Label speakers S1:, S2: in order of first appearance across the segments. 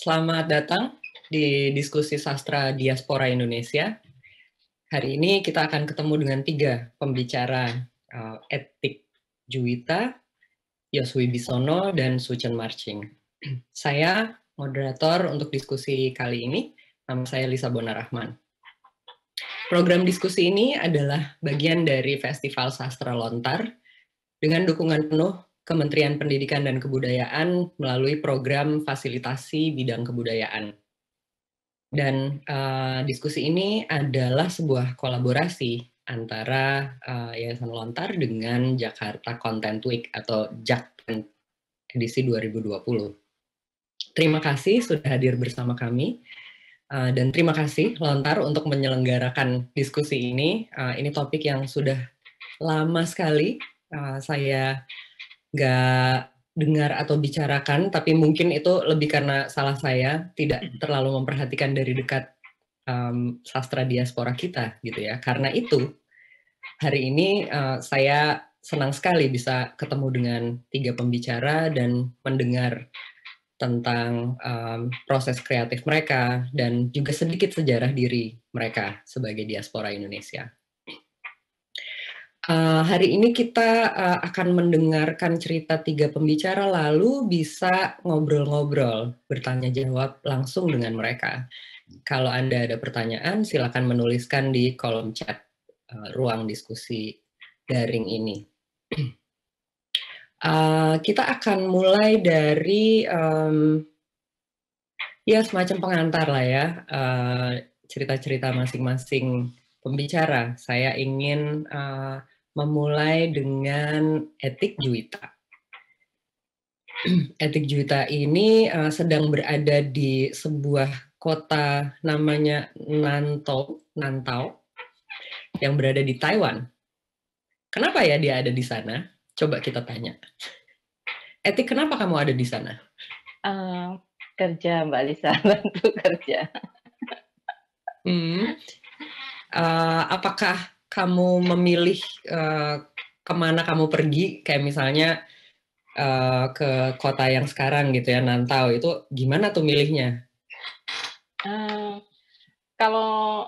S1: Selamat datang di diskusi sastra diaspora Indonesia. Hari ini kita akan ketemu dengan 3 pembicara, Etik Juwita, Yos Wibisono, dan Suchen Marching. Saya moderator untuk diskusi kali ini, nama saya Lisa Bonarahman. Program diskusi ini adalah bagian dari Festival Sastra Lontar dengan dukungan penuh Kementerian Pendidikan dan Kebudayaan melalui program fasilitasi bidang kebudayaan. Dan diskusi ini adalah sebuah kolaborasi antara Yayasan Lontar dengan Jakarta Content Week atau JAKPEN edisi 2020. Terima kasih sudah hadir bersama kami. Dan terima kasih Lontar untuk menyelenggarakan diskusi ini. Ini topik yang sudah lama sekali saya nggak dengar atau bicarakan, tapi mungkin itu lebih karena salah saya tidak terlalu memperhatikan dari dekat sastra diaspora kita, gitu ya. Karena itu, hari ini saya senang sekali bisa ketemu dengan 3 pembicara dan mendengar tentang proses kreatif mereka dan juga sedikit sejarah diri mereka sebagai diaspora Indonesia. Hari ini kita akan mendengarkan cerita 3 pembicara, lalu bisa ngobrol-ngobrol, bertanya jawab langsung dengan mereka. Kalau Anda ada pertanyaan, silakan menuliskan di kolom chat ruang diskusi daring ini. Kita akan mulai dari ya semacam pengantar lah ya, cerita-cerita masing-masing pembicara. Saya ingin memulai dengan Etik Juwita. Etik Juwita ini sedang berada di sebuah kota namanya Nantau yang berada di Taiwan. Kenapa ya dia ada di sana? Coba kita tanya. Etik, kenapa kamu ada di sana?
S2: Kerja, Mbak Lisa, bantu kerja.
S1: Apakah kamu memilih kemana kamu pergi, kayak misalnya ke kota yang sekarang gitu ya, Nantau, itu gimana tuh milihnya?
S2: Kalau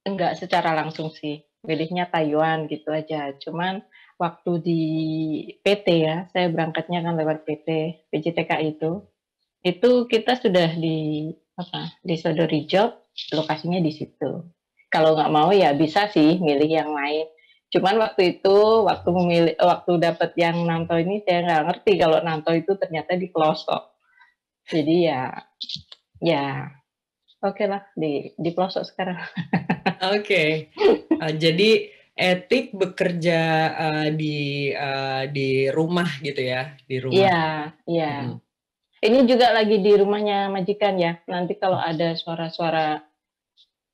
S2: enggak secara langsung sih, milihnya Taiwan gitu aja. Cuman waktu di PT ya, saya berangkatnya kan lewat PT, PJTK itu kita sudah disodori job, lokasinya di situ. Kalau nggak mau ya bisa sih milih yang lain. Cuman waktu dapat yang Nantau ini saya nggak ngerti kalau Nantau itu ternyata di pelosok. Jadi ya oke lah di pelosok sekarang.
S1: Oke. Jadi Etik bekerja di rumah gitu ya, di rumah.
S2: Iya. Ini juga lagi di rumahnya majikan ya. Nanti kalau ada suara-suara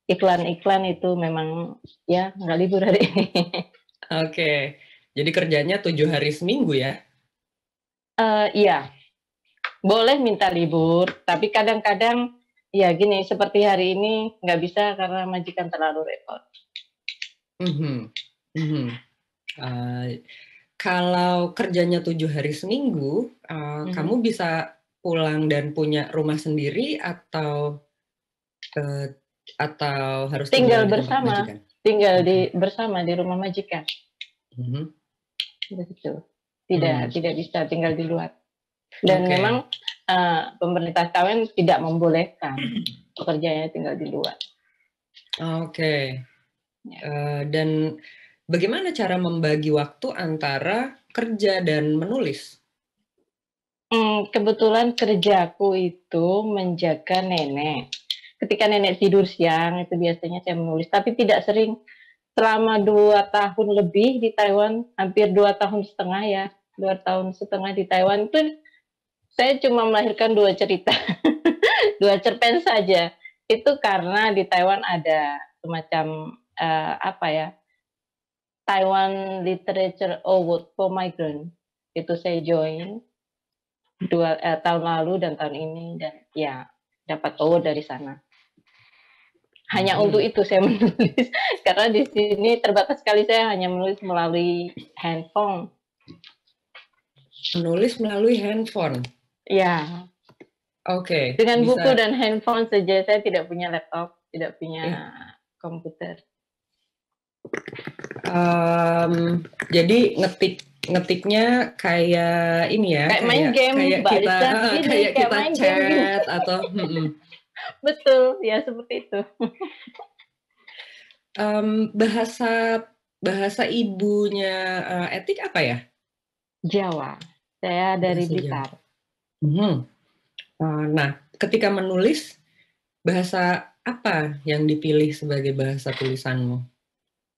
S2: iklan-iklan itu memang ya nggak libur hari ini.
S1: Oke. Jadi kerjanya 7 hari seminggu ya?
S2: Iya. Boleh minta libur, tapi kadang-kadang ya gini, seperti hari ini nggak bisa karena majikan terlalu repot.
S1: Kalau kerjanya 7 hari seminggu, kamu bisa pulang dan punya rumah sendiri atau harus
S2: tinggal
S1: di
S2: bersama,
S1: majikan?
S2: Bersama di rumah majikan. Begitu. Tidak bisa tinggal di luar. Dan memang pemerintah Taiwan tidak membolehkan pekerjaannya tinggal di luar.
S1: Oke. Dan bagaimana cara membagi waktu antara kerja dan menulis?
S2: Kebetulan kerjaku itu menjaga nenek. Ketika nenek tidur siang itu biasanya saya menulis, tapi tidak sering. Selama 2 tahun lebih di Taiwan, hampir 2 tahun setengah ya, 2 tahun setengah di Taiwan itu saya cuma melahirkan 2 cerita, 2 cerpen saja. Itu karena di Taiwan ada semacam Taiwan Literature Award for Migrant. Itu saya join 2 tahun lalu dan tahun ini, dan ya dapat award dari sana. Hanya untuk itu saya menulis, karena di sini terbatas sekali, saya hanya menulis melalui handphone.
S1: Menulis melalui handphone?
S2: Ya.
S1: Oke,
S2: Dengan buku
S1: bisa.
S2: dan handphone saja, saya tidak punya laptop, tidak
S1: Ya.
S2: punya komputer.
S1: Jadi ngetiknya kayak ini ya,
S2: Kayak main
S1: kayak
S2: game,
S1: kayak
S2: Mbak
S1: kita
S2: Lisa, gini,
S1: kayak
S2: kayak
S1: kita
S2: main game gini.
S1: chat atau
S2: Betul, ya seperti itu.
S1: bahasa bahasa ibunya Etik apa ya?
S2: Jawa. Saya dari
S1: Bahasa Jawa.
S2: Blitar.
S1: Nah, ketika menulis bahasa apa yang dipilih sebagai bahasa tulisanmu?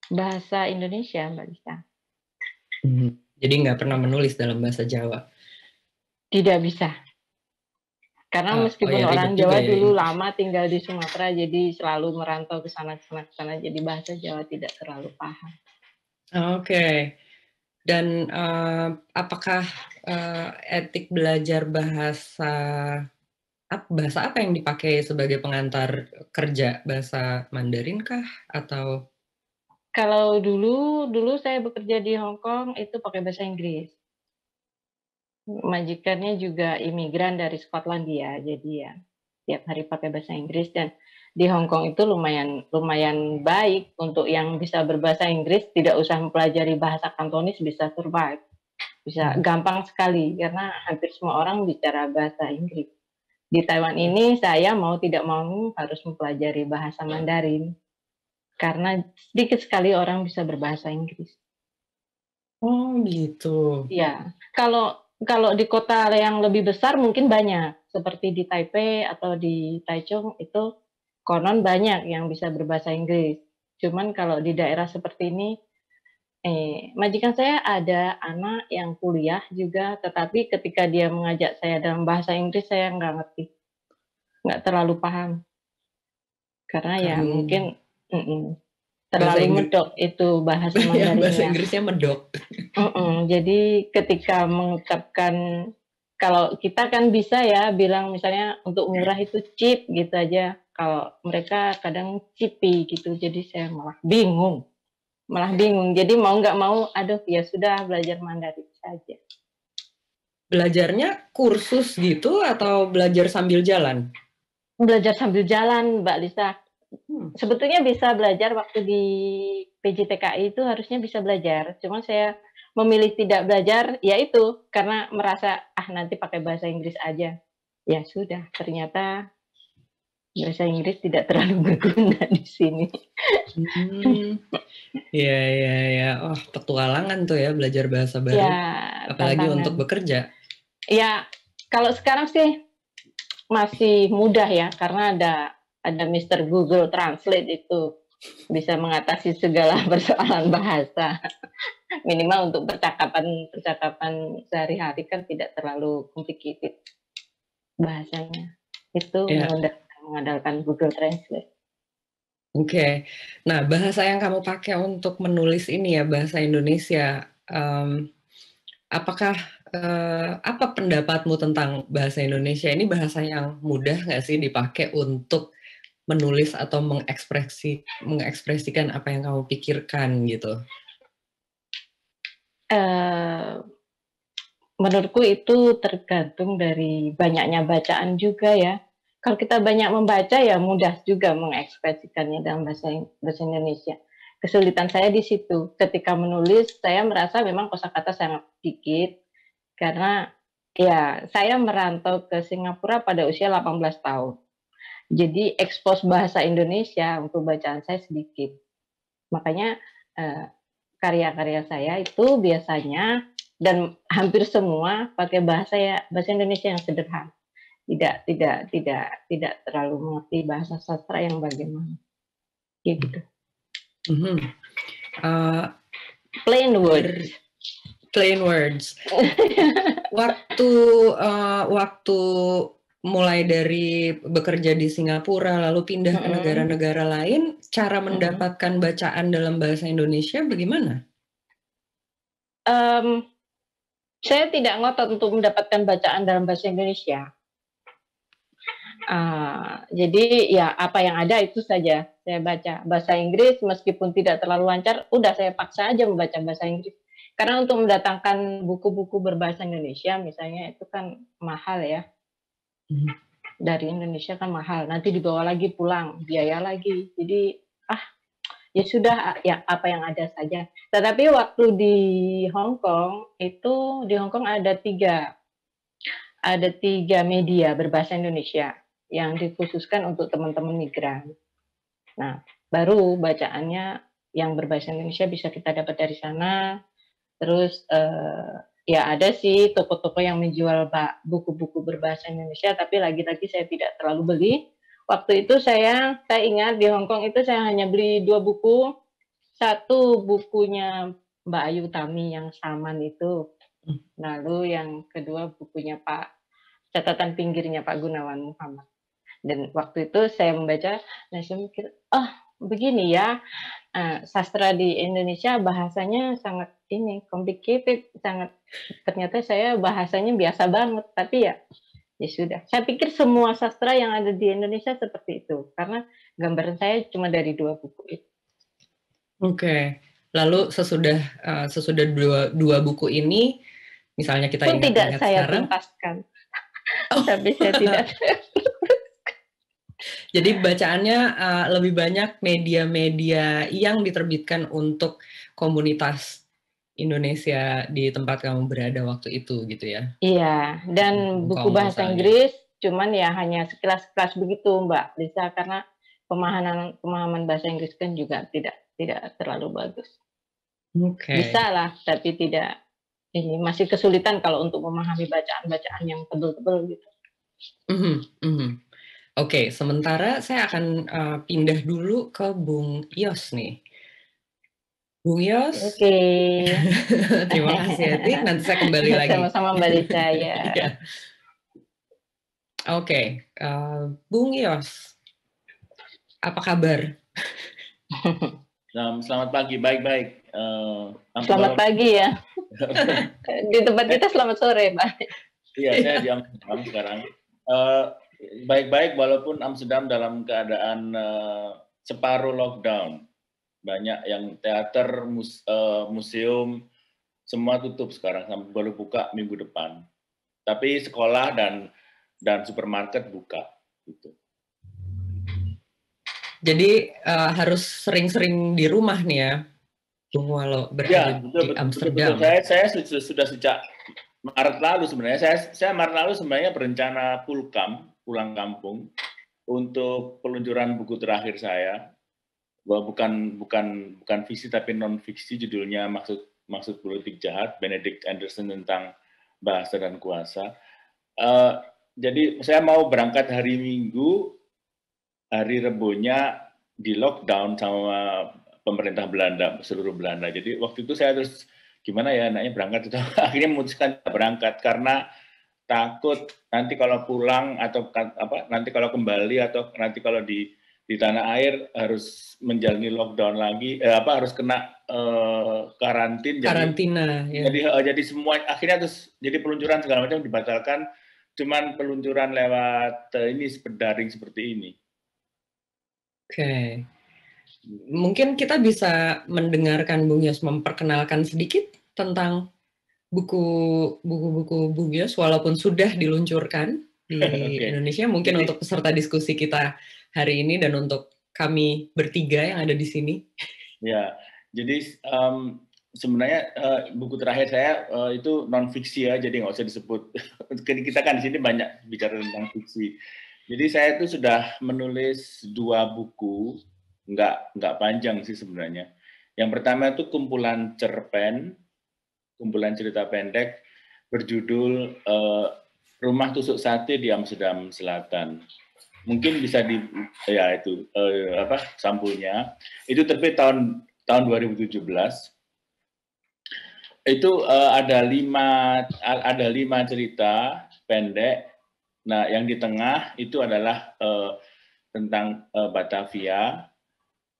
S2: Bahasa Indonesia, Mbak Lisa.
S1: Jadi nggak pernah menulis dalam bahasa Jawa?
S2: Tidak bisa. Karena
S1: Oh
S2: meskipun
S1: ya, ribet
S2: orang
S1: juga
S2: Jawa
S1: ya
S2: dulu
S1: ini.
S2: lama tinggal di Sumatera, jadi selalu merantau ke sana, jadi bahasa Jawa tidak terlalu paham.
S1: Oke. Dan apakah Etik belajar bahasa apa yang dipakai sebagai pengantar kerja? Bahasa Mandarin kah? Atau
S2: Kalau dulu saya bekerja di Hong Kong itu pakai bahasa Inggris. Majikannya juga imigran dari Skotlandia, jadi ya tiap hari pakai bahasa Inggris. Dan di Hong Kong itu lumayan baik untuk yang bisa berbahasa Inggris, tidak usah mempelajari bahasa Kantonis, bisa survive, bisa gampang sekali karena hampir semua orang bicara bahasa Inggris. Di Taiwan ini saya mau tidak mau harus mempelajari bahasa Mandarin karena sedikit sekali orang bisa berbahasa Inggris.
S1: Oh gitu.
S2: Ya, kalau di kota yang lebih besar mungkin banyak, seperti di Taipei atau di Taichung itu konon banyak yang bisa berbahasa Inggris. Cuman kalau di daerah seperti ini, majikan saya ada anak yang kuliah juga, tetapi ketika dia mengajak saya dalam bahasa Inggris saya nggak ngerti, nggak terlalu paham, karena ya
S1: Karena
S2: mungkin
S1: bahasa
S2: terlalu
S1: Inggris,
S2: medok itu bahasa
S1: ya bahasa
S2: Mandarinnya.
S1: Inggrisnya medok.
S2: Jadi ketika mengucapkan, kalau kita kan bisa ya bilang misalnya untuk murah itu cheap gitu aja, kalau mereka kadang cheapy gitu, jadi saya malah bingung. Jadi mau nggak mau, aduh ya sudah belajar Mandarin saja.
S1: Belajarnya kursus gitu atau belajar sambil jalan?
S2: Belajar sambil jalan, Mbak Lisa. Sebetulnya bisa belajar waktu di PJTKI itu harusnya bisa belajar, cuma saya memilih tidak belajar, yaitu karena merasa nanti pakai bahasa Inggris aja. Ya sudah, ternyata bahasa Inggris tidak terlalu berguna di sini.
S1: Iya, iya, iya. Oh, petualangan tuh ya belajar bahasa baru.
S2: Ya,
S1: Apalagi untuk
S2: tantangan.
S1: bekerja.
S2: Ya, kalau sekarang sih masih mudah ya, karena ada Mr. Google Translate itu bisa mengatasi segala persoalan bahasa. Minimal untuk percakapan sehari-hari kan tidak terlalu complicated bahasanya. Itu
S1: Ya,
S2: mengandalkan Google Translate.
S1: oke. Nah, bahasa yang kamu pakai untuk menulis ini ya, bahasa Indonesia. Apakah apa pendapatmu tentang bahasa Indonesia? Ini bahasa yang mudah nggak sih dipakai untuk menulis atau mengekspresikan apa yang kamu pikirkan gitu?
S2: Menurutku itu tergantung dari banyaknya bacaan juga ya. Kalau kita banyak membaca ya mudah juga mengekspresikannya dalam bahasa Indonesia. Kesulitan saya di situ. Ketika menulis, saya merasa memang kosakata sangat sedikit karena ya saya merantau ke Singapura pada usia 18 tahun. Jadi ekspos bahasa Indonesia untuk bacaan saya sedikit. Makanya karya-karya saya itu biasanya dan hampir semua pakai bahasa Indonesia yang sederhana. Tidak terlalu mengerti bahasa sastra yang bagaimana. Gitu. Plain words.
S1: Plain words. Waktu mulai dari bekerja di Singapura lalu pindah ke negara-negara lain, cara mendapatkan bacaan dalam bahasa Indonesia bagaimana?
S2: Saya tidak ngotot untuk mendapatkan bacaan dalam bahasa Indonesia. Jadi ya apa yang ada itu saja saya baca. Bahasa Inggris meskipun tidak terlalu lancar, udah saya paksa aja membaca bahasa Inggris. Karena untuk mendatangkan buku-buku berbahasa Indonesia misalnya itu kan mahal ya. dari Indonesia kan mahal, nanti dibawa lagi pulang, biaya lagi. Jadi ya sudah, ya apa yang ada saja. Tetapi waktu di Hong Kong itu, di Hong Kong ada tiga media berbahasa Indonesia yang dikhususkan untuk teman-teman migran. Nah, baru bacaannya yang berbahasa Indonesia bisa kita dapat dari sana. Terus ya ada sih toko-toko yang menjual buku-buku berbahasa Indonesia, tapi lagi-lagi saya tidak terlalu beli. Waktu itu saya ingat di Hong Kong itu saya hanya beli 2 buku. Satu bukunya Mbak Ayu Tami yang Saman itu. Lalu yang kedua bukunya catatan pinggirnya Pak Gunawan Muhammad. Dan waktu itu saya membaca, nah saya mikir, begini ya, sastra di Indonesia bahasanya sangat complicated, ternyata saya bahasanya biasa banget, tapi ya sudah. Saya pikir semua sastra yang ada di Indonesia seperti itu, karena gambaran saya cuma dari 2 buku itu.
S1: Oke. Lalu sesudah dua buku ini, misalnya kita
S2: pun tidak
S1: ingat-ingat
S2: saya
S1: sekarang,
S2: tuntaskan. Tapi saya tidak.
S1: Jadi bacaannya lebih banyak media-media yang diterbitkan untuk komunitas Indonesia di tempat kamu berada waktu itu, gitu ya?
S2: Iya, dan buku bahasa Inggris, cuman ya hanya sekilas-sekilas begitu, Mbak Lisa, karena pemahaman bahasa Inggris kan juga tidak terlalu bagus. Bisa lah, tapi tidak, masih kesulitan kalau untuk memahami bacaan-bacaan yang tebel-tebel gitu.
S1: Oke, sementara saya akan pindah dulu ke Bung Yos nih. Bung Yos.
S2: Oke.
S1: Terima kasih, Eti. Nanti saya kembali lagi.
S2: Sama-sama Mbak Lisa, ya.
S1: Oke, Bung Yos, apa kabar?
S3: Selamat pagi, baik-baik.
S2: Selamat pagi ya. Di tempat kita selamat sore, Pak.
S3: Iya, saya di Amsterdam sekarang. Baik-baik, walaupun Amsterdam dalam keadaan separuh lockdown. Banyak yang teater, museum, semua tutup sekarang, sampai baru buka minggu depan. Tapi sekolah dan supermarket buka. Gitu.
S1: Jadi harus sering-sering di rumah nih ya, walau berada di Amsterdam.
S3: Betul. Saya sudah sejak Maret lalu sebenarnya. Saya Maret lalu sebenarnya berencana pulang kampung untuk peluncuran buku terakhir saya. Bukan fiksi tapi non fiksi, judulnya maksud politik jahat, Benedict Anderson tentang bahasa dan kuasa. Jadi saya mau berangkat hari Minggu. Hari Rebonya di lockdown sama pemerintah Belanda, seluruh Belanda. Jadi waktu itu saya terus gimana ya anaknya berangkat, itu akhirnya memutuskan berangkat karena takut nanti kalau pulang atau nanti kalau kembali atau nanti kalau di tanah air harus menjalani lockdown lagi, harus kena
S1: karantina.
S3: Jadi semua akhirnya terus jadi peluncuran segala macam dibatalkan, cuman peluncuran lewat daring seperti ini.
S1: Oke, mungkin kita bisa mendengarkan Bung Yos memperkenalkan sedikit tentang buku-buku Bung Yos, walaupun sudah diluncurkan di Indonesia, mungkin untuk peserta diskusi kita hari ini dan untuk kami bertiga yang ada di sini.
S3: Ya, jadi sebenarnya buku terakhir saya itu non fiksi ya, jadi nggak usah disebut. Kita kan di sini banyak bicara tentang fiksi. Jadi saya itu sudah menulis 2 buku, nggak panjang sih sebenarnya. Yang pertama itu kumpulan cerpen, kumpulan cerita pendek berjudul Rumah Tusuk Sate di Amsterdam Selatan. Mungkin bisa sampulnya. Itu terbit tahun 2017. Itu ada 5 cerita pendek. Nah, yang di tengah itu adalah tentang Batavia.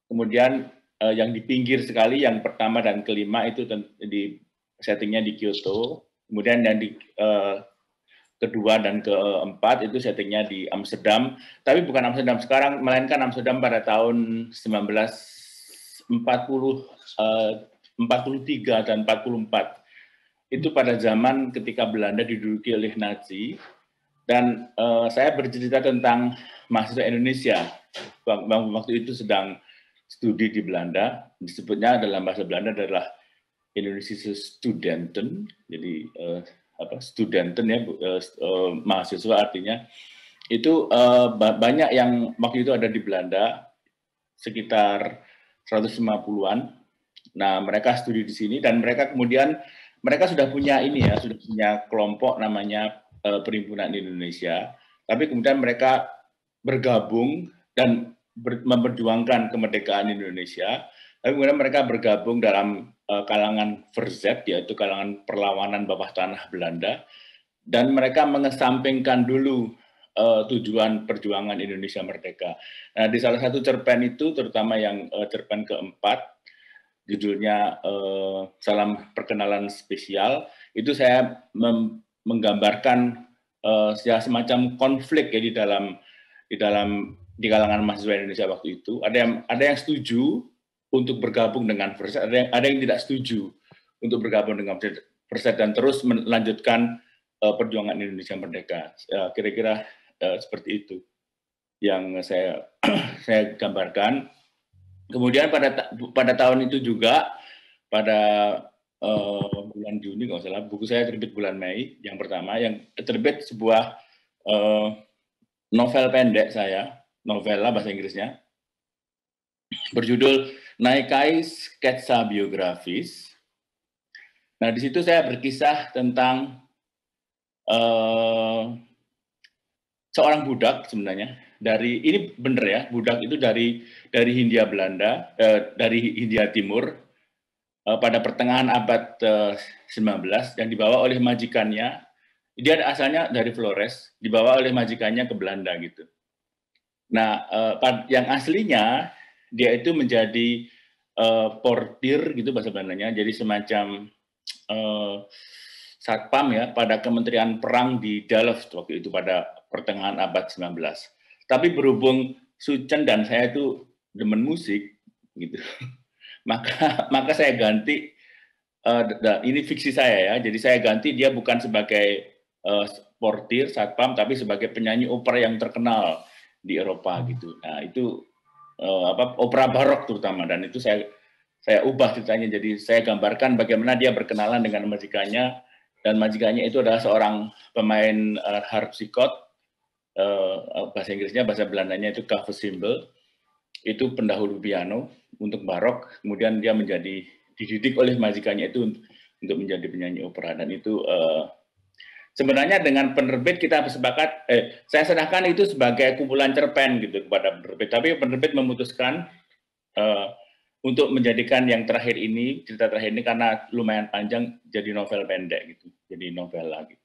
S3: Kemudian yang di pinggir sekali, yang pertama dan kelima itu di settingnya di Kyoto. Kemudian yang di kedua dan keempat itu settingnya di Amsterdam. Tapi bukan Amsterdam sekarang, melainkan Amsterdam pada tahun 1943 dan 44. Itu pada zaman ketika Belanda diduduki oleh Nazi. Dan saya bercerita tentang mahasiswa Indonesia. Waktu itu sedang studi di Belanda, disebutnya dalam bahasa Belanda adalah Indonesische Studenten, jadi studenten ya, mahasiswa artinya. Itu banyak yang waktu itu ada di Belanda, sekitar 150-an. Nah, mereka studi di sini dan mereka kemudian sudah punya sudah punya kelompok namanya Perhimpunan Indonesia, tapi kemudian mereka bergabung dan memperjuangkan kemerdekaan Indonesia, tapi kemudian mereka bergabung dalam kalangan Verzet, yaitu kalangan perlawanan bawah tanah Belanda, dan mereka mengesampingkan dulu tujuan perjuangan Indonesia merdeka. Nah, di salah satu cerpen itu, terutama yang cerpen keempat, judulnya Salam Perkenalan Spesial, itu saya menggambarkan semacam konflik ya di kalangan mahasiswa Indonesia waktu itu. Ada yang setuju untuk bergabung dengan Verzet, ada yang tidak setuju untuk bergabung dengan Verzet dan terus melanjutkan perjuangan Indonesia merdeka. Kira-kira seperti itu yang saya gambarkan. Kemudian pada tahun itu juga, pada bulan Juni kalau salah, buku saya terbit bulan Mei, yang pertama, yang terbit sebuah novel pendek saya, novela bahasa Inggrisnya, berjudul Naikai Sketsa Biografis. Nah, di situ saya berkisah tentang seorang budak sebenarnya. Ini bener ya, budak itu dari Hindia Belanda, dari Hindia Timur, pada pertengahan abad 19 yang dibawa oleh majikannya. Dia asalnya dari Flores, dibawa oleh majikannya ke Belanda gitu. Nah, yang aslinya dia itu menjadi portir gitu bahasa Belandanya, jadi semacam satpam ya pada Kementerian Perang di Delft waktu itu pada pertengahan abad 19. Tapi berhubung Sucen dan saya itu demen musik gitu, maka saya ganti, ini fiksi saya ya, jadi saya ganti dia bukan sebagai portir, satpam, tapi sebagai penyanyi opera yang terkenal di Eropa gitu. Nah itu opera barok terutama, dan itu saya ubah ceritanya, jadi saya gambarkan bagaimana dia berkenalan dengan majikannya, dan majikannya itu adalah seorang pemain harpsichord, bahasa Inggrisnya, bahasa Belandanya itu klavesimbel, itu pendahulu piano untuk barok, kemudian dia dididik oleh majikannya itu untuk menjadi penyanyi opera, dan itu sebenarnya dengan penerbit kita sepakat, saya serahkan itu sebagai kumpulan cerpen gitu kepada penerbit, tapi penerbit memutuskan untuk menjadikan yang terakhir ini, cerita terakhir ini karena lumayan panjang, jadi novel pendek gitu, jadi novel lagi.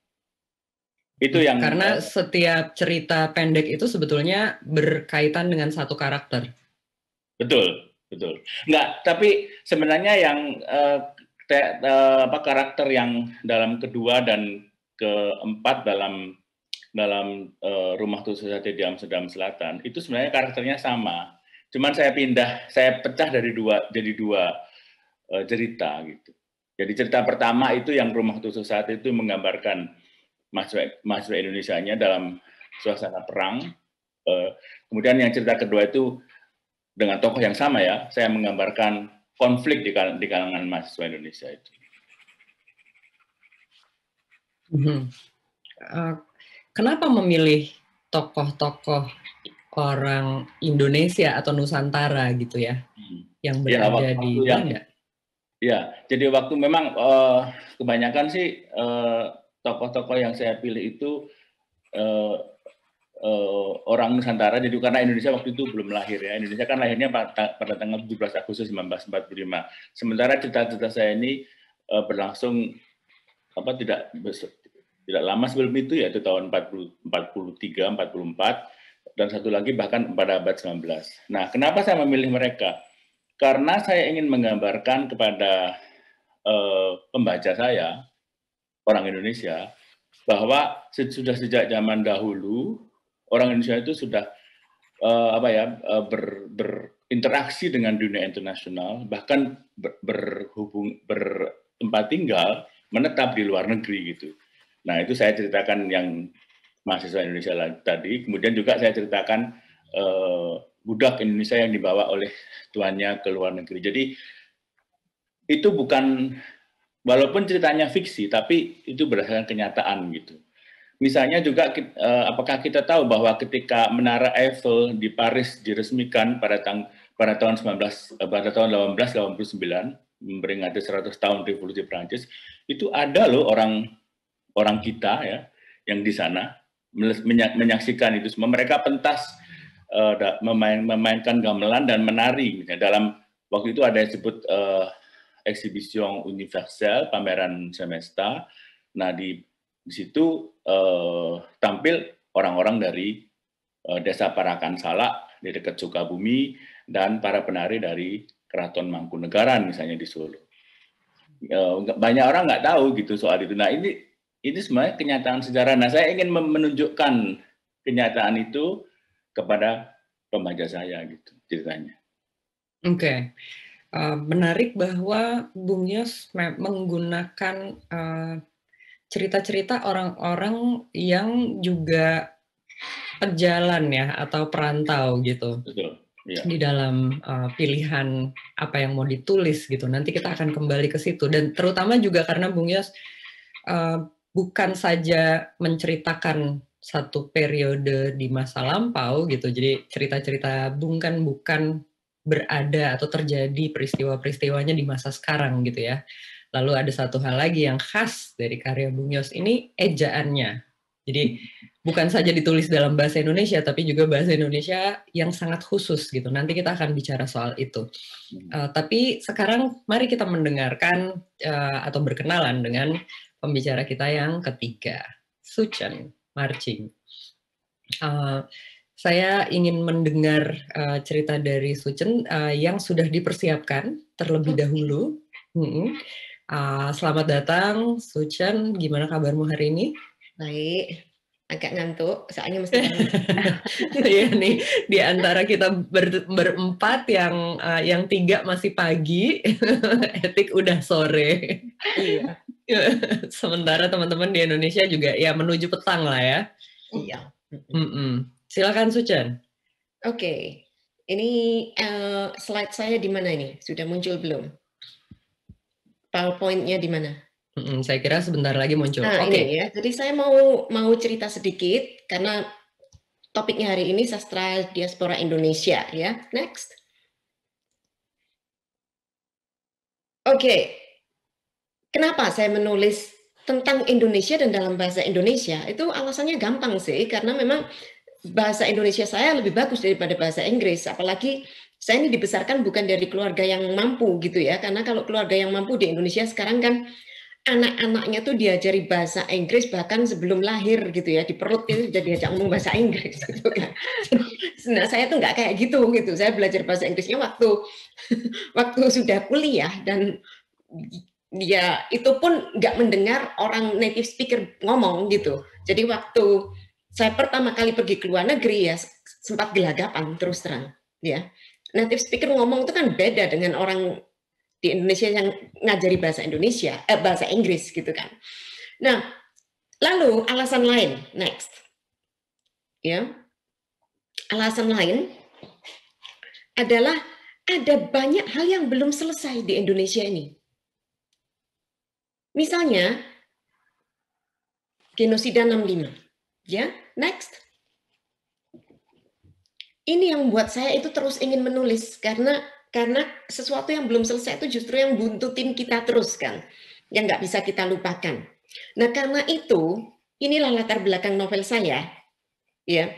S3: Itu yang
S1: karena setiap cerita pendek itu sebetulnya berkaitan dengan satu karakter.
S3: Betul. Enggak, tapi sebenarnya yang karakter yang dalam kedua dan keempat dalam Rumah Tutup Sate di Amsterdam Selatan itu sebenarnya karakternya sama. Cuman saya pecah jadi dua cerita gitu. Jadi cerita pertama itu yang Rumah Tutup Sate itu menggambarkan mahasiswa Indonesianya dalam suasana perang. Kemudian yang cerita kedua itu dengan tokoh yang sama ya, saya menggambarkan konflik di kalangan mahasiswa Indonesia itu.
S1: Kenapa memilih tokoh-tokoh orang Indonesia atau Nusantara gitu ya, yang berada di Belanda?
S3: Ya, jadi waktu memang kebanyakan sih tokoh-tokoh yang saya pilih itu orang Nusantara, jadi karena Indonesia waktu itu belum lahir ya. Indonesia kan lahirnya pada tanggal 17 Agustus 1945. Sementara cerita-cerita saya ini berlangsung tidak lama sebelum itu, yaitu tahun 43, 44, dan satu lagi bahkan pada abad 19. Nah, kenapa saya memilih mereka? Karena saya ingin menggambarkan kepada pembaca saya, orang Indonesia, bahwa sudah sejak zaman dahulu orang Indonesia itu sudah berinteraksi dengan dunia internasional, bahkan bertempat tinggal, menetap di luar negeri gitu. Nah, itu saya ceritakan yang mahasiswa Indonesia tadi. Kemudian juga saya ceritakan budak Indonesia yang dibawa oleh tuannya ke luar negeri. Jadi itu bukan, walaupun ceritanya fiksi, tapi itu berdasarkan kenyataan gitu. Misalnya juga, apakah kita tahu bahwa ketika Menara Eiffel di Paris diresmikan pada tahun 1889, memperingati 100 tahun Revolusi Prancis, itu ada loh orang kita ya yang di sana menyaksikan itu semua. Mereka pentas memainkan gamelan dan menari. Dalam waktu itu ada yang disebut Exhibition Universelle, pameran semesta. Nah di situ tampil orang-orang dari desa Parakan Salak di dekat Sukabumi dan para penari dari Keraton Mangkunegaran misalnya di Solo. Banyak orang nggak tahu gitu soal itu. Nah ini sebenarnya kenyataan sejarah. Nah saya ingin menunjukkan kenyataan itu kepada pembaca saya gitu ceritanya.
S1: Oke. Menarik bahwa Bung Yos menggunakan cerita-cerita orang-orang yang juga pejalan ya atau perantau gitu.
S3: Betul. Ya.
S1: Di dalam pilihan apa yang mau ditulis gitu. Nanti kita akan kembali ke situ, dan terutama juga karena Bung Yos bukan saja menceritakan satu periode di masa lampau gitu. Jadi cerita-cerita Bung kan bukan berada atau terjadi peristiwa-peristiwanya di masa sekarang gitu ya. Lalu ada satu hal lagi yang khas dari karya Bung Yos ini, ejaannya. Jadi bukan saja ditulis dalam bahasa Indonesia, tapi juga bahasa Indonesia yang sangat khusus gitu. Nanti kita akan bicara soal itu. Tapi sekarang mari kita mendengarkan atau berkenalan dengan pembicara kita yang ketiga, Suchen Marching. Saya ingin mendengar cerita dari Suchen yang sudah dipersiapkan terlebih dahulu. Selamat datang, Suchen. Gimana kabarmu hari ini?
S4: Baik, agak ngantuk, soalnya mesti
S1: ya nih, di antara kita berempat yang tiga masih pagi, Etik udah sore.
S4: Iya.
S1: Sementara teman-teman di Indonesia juga ya menuju petang lah ya.
S4: Iya.
S1: Silakan Suchen.
S4: Oke, ini slide saya di mana ini? Sudah muncul belum? PowerPoint-nya di mana?
S1: Saya kira sebentar lagi muncul.
S4: Nah, ini ya. Jadi saya mau cerita sedikit karena topiknya hari ini sastra diaspora Indonesia ya. Next. Oke. Kenapa saya menulis tentang Indonesia dan dalam bahasa Indonesia? Itu alasannya gampang sih, karena memang bahasa Indonesia saya lebih bagus daripada bahasa Inggris. Apalagi saya ini dibesarkan bukan dari keluarga yang mampu gitu ya. Karena kalau keluarga yang mampu di Indonesia sekarang kan anak-anaknya tuh diajari bahasa Inggris bahkan sebelum lahir gitu ya, di perut itu sudah diajak ngomong bahasa Inggris gitu kan. Nah saya tuh nggak kayak gitu. Saya belajar bahasa Inggrisnya waktu sudah kuliah, dan ya itu pun nggak mendengar orang native speaker ngomong gitu. Jadi waktu saya pertama kali pergi ke luar negeri ya sempat gelagapan terus terang ya. Native speaker ngomong itu kan beda dengan orang di Indonesia yang ngajari bahasa Indonesia, bahasa Inggris gitu kan. Nah, lalu alasan lain, next. Ya. Alasan lain adalah ada banyak hal yang belum selesai di Indonesia ini. Misalnya genosida 65. Ya, next. Ini yang membuat saya itu terus ingin menulis karena sesuatu yang belum selesai itu justru yang buntutin kita terus kan, yang nggak bisa kita lupakan. Nah karena itu inilah latar belakang novel saya. Ya,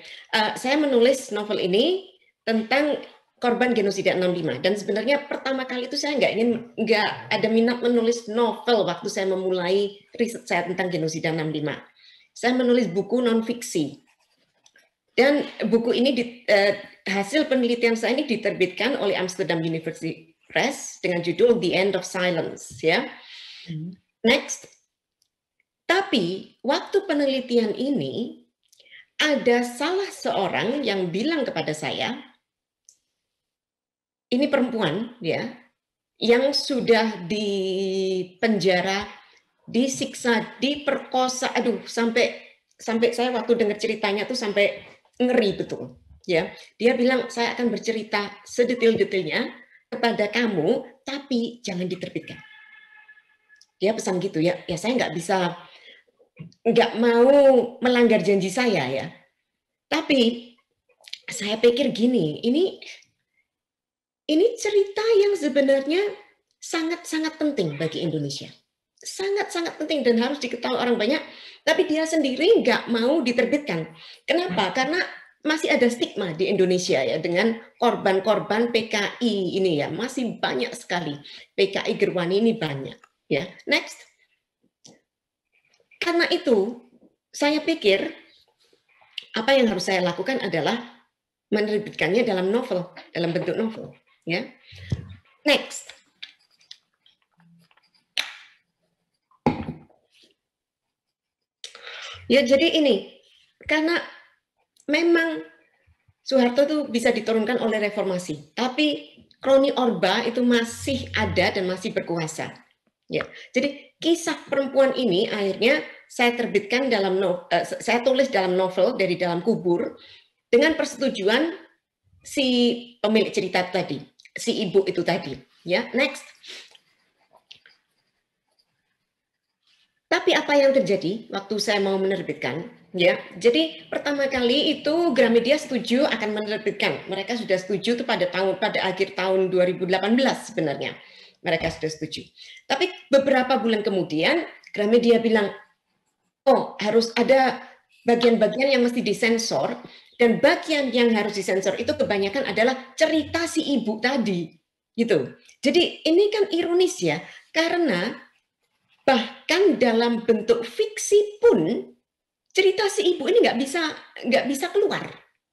S4: saya menulis novel ini tentang korban genosida 65, dan sebenarnya pertama kali itu saya nggak ada minat menulis novel waktu saya memulai riset saya tentang genosida 65. Saya menulis buku non fiksi. Dan buku ini hasil penelitian saya ini diterbitkan oleh Amsterdam University Press dengan judul The End of Silence ya. Next. Tapi waktu penelitian ini ada salah seorang yang bilang kepada saya, ini perempuan ya, yang sudah dipenjara, disiksa, diperkosa, sampai sampai saya waktu dengar ceritanya tuh sampai ngeri betul. Ya, dia bilang saya akan bercerita sedetail-detailnya kepada kamu, tapi jangan diterbitkan. Dia pesan gitu ya. Ya saya nggak mau melanggar janji saya ya. Tapi saya pikir gini, ini cerita yang sebenarnya sangat-sangat penting bagi Indonesia. Sangat-sangat penting dan harus diketahui orang banyak, tapi dia sendiri nggak mau diterbitkan. Kenapa? Karena masih ada stigma di Indonesia ya dengan korban-korban PKI ini ya, masih banyak sekali. PKI Gerwani ini banyak ya. Next. Karena itu, saya pikir apa yang harus saya lakukan adalah menerbitkannya dalam novel, dalam bentuk novel ya. Next. Ya, jadi ini, karena memang Soeharto itu bisa diturunkan oleh reformasi, tapi kroni Orba itu masih ada dan masih berkuasa. Ya, jadi kisah perempuan ini akhirnya saya terbitkan saya tulis dalam novel dari dalam kubur dengan persetujuan si pemilik cerita tadi, si ibu itu tadi. Ya, next. Tapi apa yang terjadi waktu saya mau menerbitkan? Ya, jadi pertama kali itu Gramedia setuju akan menerbitkan. Mereka sudah setuju itu pada akhir tahun 2018 sebenarnya. Mereka sudah setuju. Tapi beberapa bulan kemudian Gramedia bilang, oh harus ada bagian-bagian yang mesti disensor, dan bagian yang harus disensor itu kebanyakan adalah cerita si ibu tadi, gitu. Jadi ini kan ironis ya, karena bahkan dalam bentuk fiksi pun cerita si ibu ini nggak bisa keluar,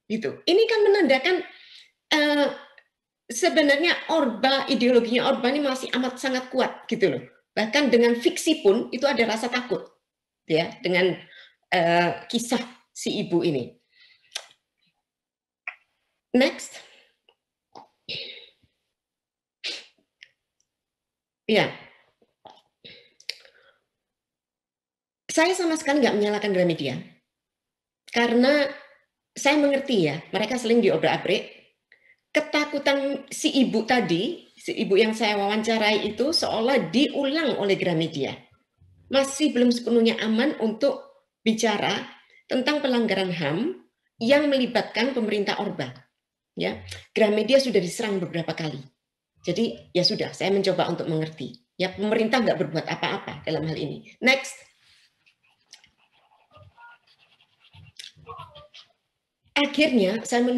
S4: gitu. Ini kan menandakan sebenarnya ideologinya Orba ini masih amat sangat kuat, gitu loh. Bahkan dengan fiksi pun itu ada rasa takut, ya, dengan kisah si ibu ini. Next. Ya. Saya sama sekali nggak menyalahkan Gramedia. Karena saya mengerti ya, mereka seling diobrak-abrik. Ketakutan si ibu tadi, si ibu yang saya wawancarai itu seolah diulang oleh Gramedia. Masih belum sepenuhnya aman untuk bicara tentang pelanggaran HAM yang melibatkan pemerintah Orba. Ya, Gramedia sudah diserang beberapa kali. Jadi ya sudah, saya mencoba untuk mengerti. Ya, pemerintah nggak berbuat apa-apa dalam hal ini. Next. Akhirnya saya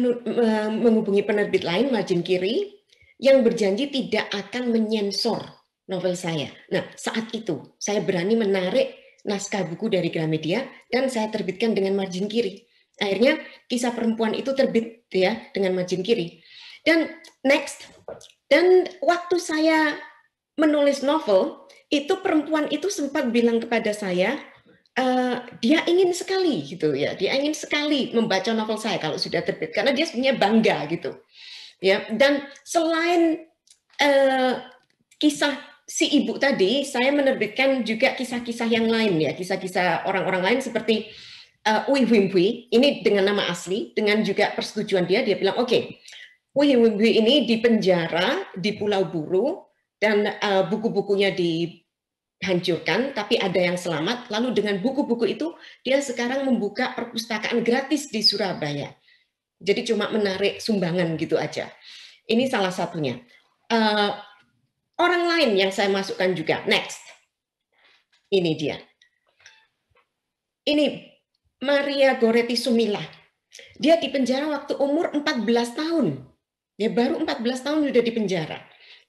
S4: menghubungi penerbit lain, Margin Kiri, yang berjanji tidak akan menyensor novel saya. Nah, saat itu saya berani menarik naskah buku dari Gramedia dan saya terbitkan dengan Margin Kiri. Akhirnya kisah perempuan itu terbit ya dengan Margin Kiri. Dan next, dan waktu saya menulis novel, itu perempuan itu sempat bilang kepada saya, dia ingin sekali gitu ya, dia ingin sekali membaca novel saya kalau sudah terbit karena dia sebenarnya bangga gitu ya. Dan selain kisah si ibu tadi, saya menerbitkan juga kisah-kisah yang lain ya, kisah-kisah orang-orang lain seperti Ui Wimwi, ini dengan nama asli, dengan juga persetujuan dia bilang oke, Ui Wimwi ini dipenjara di Pulau Buru dan buku-bukunya dihancurkan, tapi ada yang selamat. Lalu dengan buku-buku itu, dia sekarang membuka perpustakaan gratis di Surabaya. Jadi cuma menarik sumbangan gitu aja. Ini salah satunya. Orang lain yang saya masukkan juga. Next. Ini dia. Ini Maria Goretti Sumila. Dia dipenjara waktu umur 14 tahun. Ya, baru 14 tahun sudah dipenjara.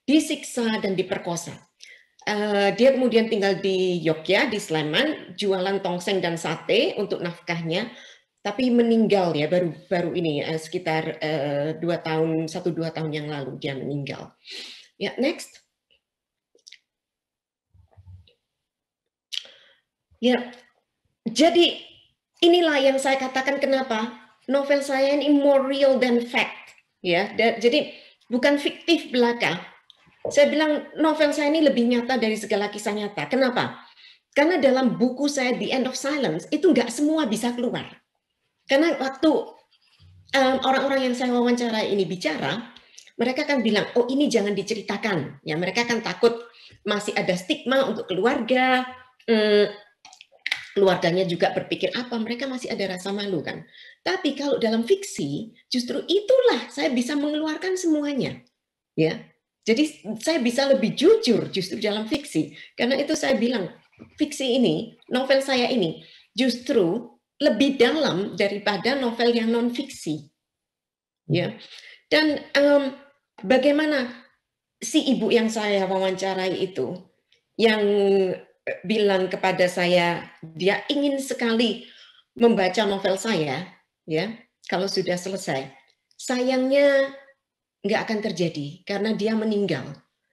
S4: Disiksa dan diperkosa. Dia kemudian tinggal di Yogyakarta, di Sleman, jualan tongseng dan sate untuk nafkahnya, tapi meninggal ya baru ini sekitar 1-2 tahun yang lalu dia meninggal. Ya, next. Ya, jadi inilah yang saya katakan kenapa novel saya ini more real than fact. Ya, jadi bukan fiktif belaka. Saya bilang novel saya ini lebih nyata dari segala kisah nyata. Kenapa? Karena dalam buku saya The End of Silence itu nggak semua bisa keluar. Karena waktu orang-orang yang saya wawancara ini bicara, mereka kan bilang, oh ini jangan diceritakan. Ya, mereka kan takut masih ada stigma untuk keluarga, keluarganya juga berpikir apa, mereka masih ada rasa malu kan. Tapi kalau dalam fiksi, justru itulah saya bisa mengeluarkan semuanya. Ya, jadi saya bisa lebih jujur justru dalam fiksi. Karena itu saya bilang, fiksi ini, novel saya ini, justru lebih dalam daripada novel yang non-fiksi. Ya, dan bagaimana si ibu yang saya wawancarai itu, yang bilang kepada saya, dia ingin sekali membaca novel saya, ya, kalau sudah selesai. Sayangnya nggak akan terjadi karena dia meninggal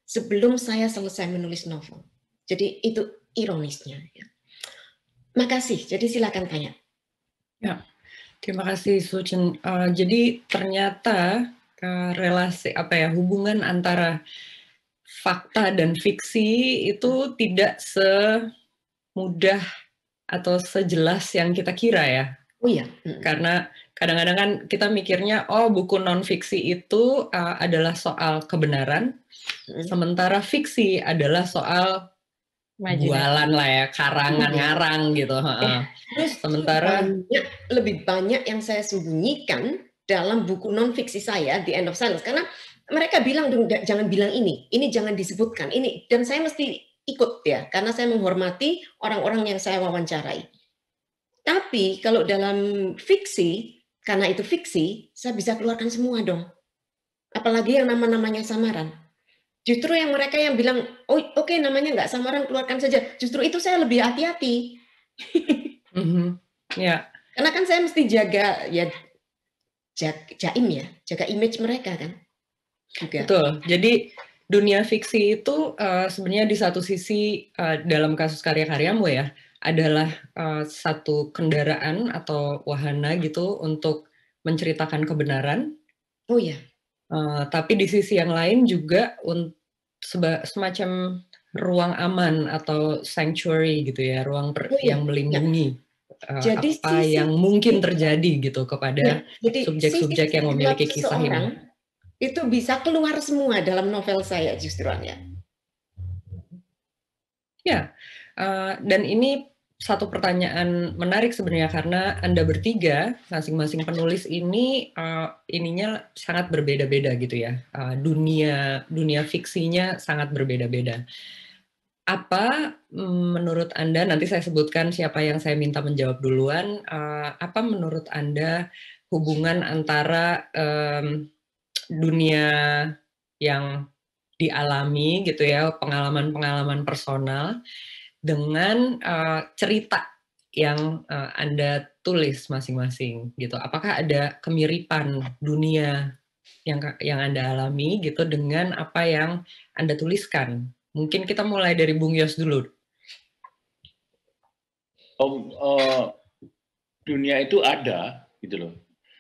S4: sebelum saya selesai menulis novel. Jadi itu ironisnya. Ya. Makasih. Jadi silakan tanya.
S1: Ya, terima kasih Sucen. Jadi ternyata relasi hubungan antara fakta dan fiksi itu tidak semudah atau sejelas yang kita kira ya.
S4: Oh iya.
S1: Karena kadang-kadang kan kita mikirnya, oh buku non-fiksi itu adalah soal kebenaran, sementara fiksi adalah soal bualan lah ya, karangan ngarang gitu.
S4: Terus
S1: sementara
S4: lebih banyak yang saya sembunyikan dalam buku non-fiksi saya, The End of Silence, karena mereka bilang jangan bilang ini jangan disebutkan, ini, dan saya mesti ikut ya, karena saya menghormati orang-orang yang saya wawancarai. Tapi kalau dalam fiksi, karena itu fiksi, saya bisa keluarkan semua dong. Apalagi yang nama-namanya samaran. Justru yang mereka yang bilang, oh oke, namanya nggak samaran, keluarkan saja. Justru itu saya lebih hati-hati.
S1: Ya.
S4: Karena kan saya mesti jaga jaga image mereka kan. Juga.
S1: Betul. Jadi dunia fiksi itu sebenarnya di satu sisi dalam kasus karya-karyamu ya, adalah satu kendaraan atau wahana gitu untuk menceritakan kebenaran.
S4: Oh ya.
S1: Tapi di sisi yang lain juga semacam ruang aman atau sanctuary gitu ya, ruang yang melindungi jadi apa yang mungkin terjadi gitu kepada subjek-subjek yang memiliki kisah ini.
S4: Itu bisa keluar semua dalam novel saya justru ya.
S1: Ya, dan ini satu pertanyaan menarik sebenarnya karena Anda bertiga, masing-masing penulis ini ininya sangat berbeda-beda gitu ya. Dunia fiksinya sangat berbeda-beda. Apa menurut Anda, nanti saya sebutkan siapa yang saya minta menjawab duluan, apa menurut Anda hubungan antara dunia yang dialami gitu ya, pengalaman-pengalaman personal, dengan cerita yang Anda tulis masing-masing gitu. Apakah ada kemiripan dunia yang Anda alami gitu dengan apa yang Anda tuliskan? Mungkin kita mulai dari Bung Yos dulu.
S3: Dunia itu ada gitu loh.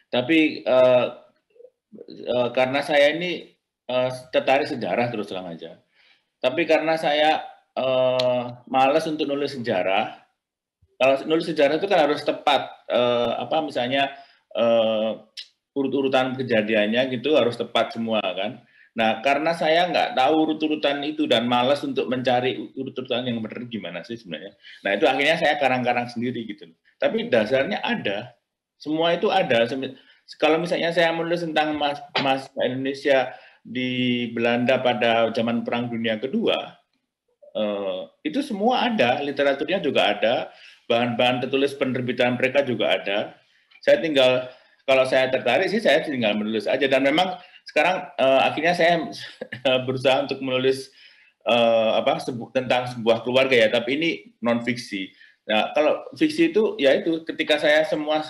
S3: Tapi karena saya ini tertarik sejarah terus terang aja. Tapi karena saya malas untuk nulis sejarah. Kalau nulis sejarah itu kan harus tepat, misalnya urut-urutan kejadiannya gitu harus tepat semua kan. Nah, karena saya nggak tahu urut-urutan itu dan malas untuk mencari urut-urutan yang benar gimana sih sebenarnya. Nah, itu akhirnya saya karang-karang sendiri gitu. Tapi dasarnya ada, semua itu ada. Kalau misalnya saya menulis tentang mas Indonesia di Belanda pada zaman Perang Dunia Kedua, itu semua ada, literaturnya juga ada, bahan-bahan tertulis penerbitan mereka juga ada. Saya tinggal, kalau saya tertarik sih saya tinggal menulis aja, dan memang sekarang akhirnya saya berusaha untuk menulis tentang sebuah keluarga ya, tapi ini non fiksi. Nah, kalau fiksi itu ya itu ketika saya semua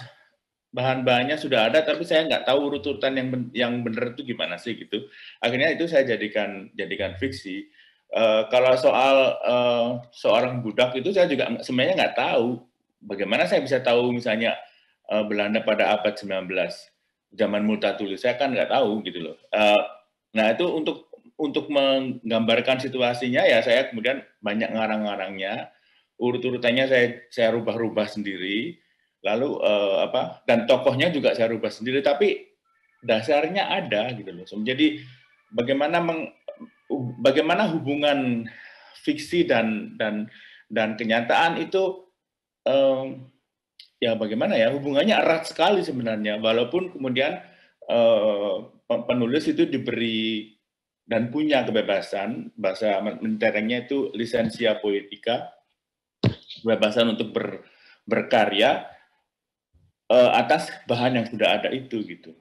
S3: bahan-bahannya sudah ada, tapi saya nggak tahu urut-urutan yang benar itu gimana sih gitu. Akhirnya itu saya jadikan fiksi. Kalau soal seorang budak itu saya juga sebenarnya nggak tahu bagaimana saya bisa tahu misalnya Belanda pada abad 19 zaman Multatuli, saya kan nggak tahu gitu loh. Nah itu untuk menggambarkan situasinya ya saya kemudian banyak ngarang-ngarangnya urut-urutannya saya rubah-rubah sendiri, lalu dan tokohnya juga saya rubah sendiri, tapi dasarnya ada gitu loh. Jadi bagaimana hubungan fiksi dan kenyataan itu ya bagaimana ya, hubungannya erat sekali sebenarnya, walaupun kemudian penulis itu diberi dan punya kebebasan, bahasa militernya itu lisensia poetica, kebebasan untuk berkarya atas bahan yang sudah ada itu gitu.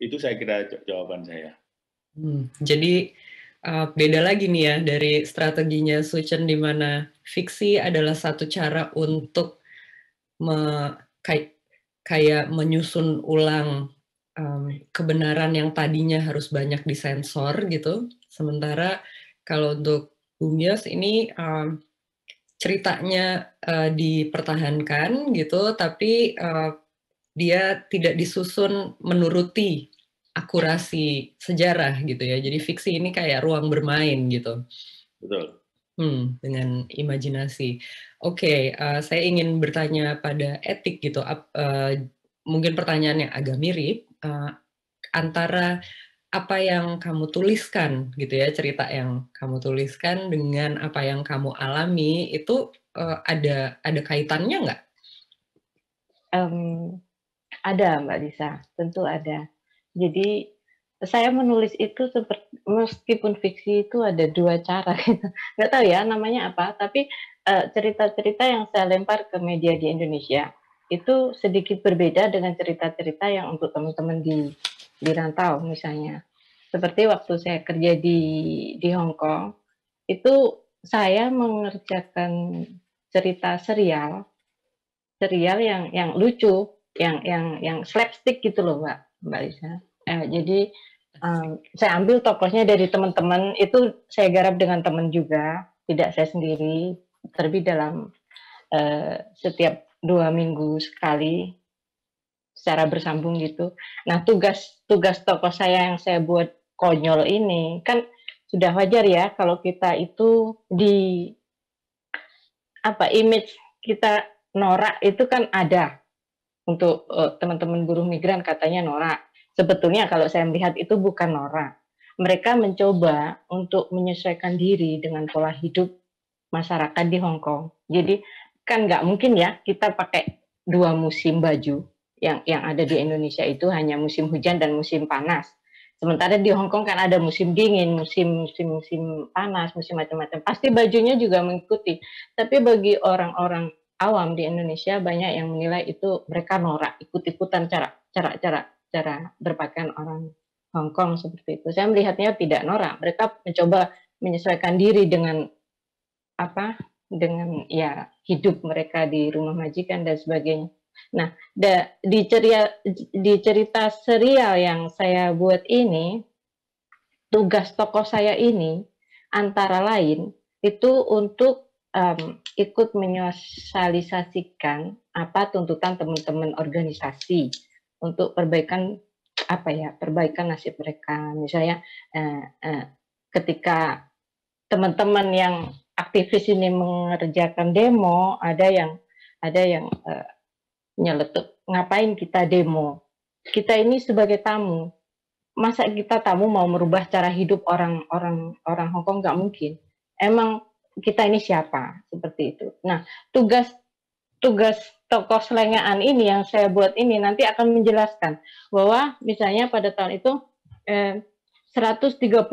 S3: Itu saya kira jawaban saya.
S1: Jadi beda lagi nih ya dari strateginya Suchen, di mana fiksi adalah satu cara untuk kayak menyusun ulang kebenaran yang tadinya harus banyak disensor gitu. Sementara kalau untuk Bung Yos ini ceritanya dipertahankan gitu, tapi dia tidak disusun menuruti akurasi sejarah gitu ya. Jadi fiksi ini kayak ruang bermain gitu.
S3: Betul.
S1: Dengan imajinasi. Oke, saya ingin bertanya pada Etik gitu. Mungkin pertanyaan yang agak mirip antara apa yang kamu tuliskan gitu ya, cerita yang kamu tuliskan dengan apa yang kamu alami itu ada kaitannya nggak?
S2: Ada Mbak Lisa, tentu ada. Jadi saya menulis itu seperti, meskipun fiksi itu ada dua cara gitu. Nggak tahu ya namanya apa, tapi cerita-cerita yang saya lempar ke media di Indonesia itu sedikit berbeda dengan cerita-cerita yang untuk teman-teman di rantau misalnya. Seperti waktu saya kerja di Hong Kong, itu saya mengerjakan cerita serial yang lucu, yang slapstick gitu loh Mbak Lisa. Jadi saya ambil tokohnya dari teman-teman, itu saya garap dengan teman juga, tidak saya sendiri, terbit dalam setiap 2 minggu sekali secara bersambung gitu. Nah tugas tokoh saya yang saya buat konyol ini kan sudah wajar ya kalau kita itu di image kita norak itu kan ada untuk teman-teman buruh migran katanya norak. Sebetulnya kalau saya melihat itu bukan norak. Mereka mencoba untuk menyesuaikan diri dengan pola hidup masyarakat di Hong Kong. Jadi kan nggak mungkin ya kita pakai 2 musim baju yang ada di Indonesia itu hanya musim hujan dan musim panas. Sementara di Hong Kong kan ada musim dingin, musim panas, musim macam-macam. Pasti bajunya juga mengikuti. Tapi bagi orang-orang awam di Indonesia banyak yang menilai itu mereka norak, ikut-ikutan cara berpakaian orang Hong Kong seperti itu. Saya melihatnya tidak norak. Mereka mencoba menyesuaikan diri dengan dengan ya hidup mereka di rumah majikan dan sebagainya. Nah, di cerita serial yang saya buat ini, tugas tokoh saya ini antara lain itu untuk ikut menyosialisasikan apa tuntutan teman-teman organisasi untuk perbaikan nasib mereka. Misalnya ketika teman-teman yang aktivis ini mengerjakan demo, ada yang nyeletuk, ngapain kita demo? Kita ini sebagai tamu, masa kita tamu mau merubah cara hidup orang Hong Kong? Nggak mungkin. Emang kita ini siapa? Seperti itu. Nah, tugas tokoh selengean ini yang saya buat ini nanti akan menjelaskan bahwa misalnya pada tahun itu 130.000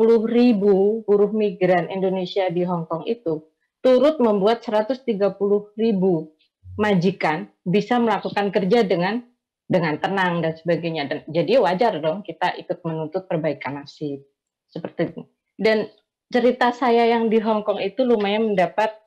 S2: buruh migran Indonesia di Hong Kong itu turut membuat 130.000 majikan bisa melakukan kerja dengan tenang dan sebagainya. Dan jadi wajar dong kita ikut menuntut perbaikan nasib seperti itu. Dan cerita saya yang di Hong Kong itu lumayan mendapatkan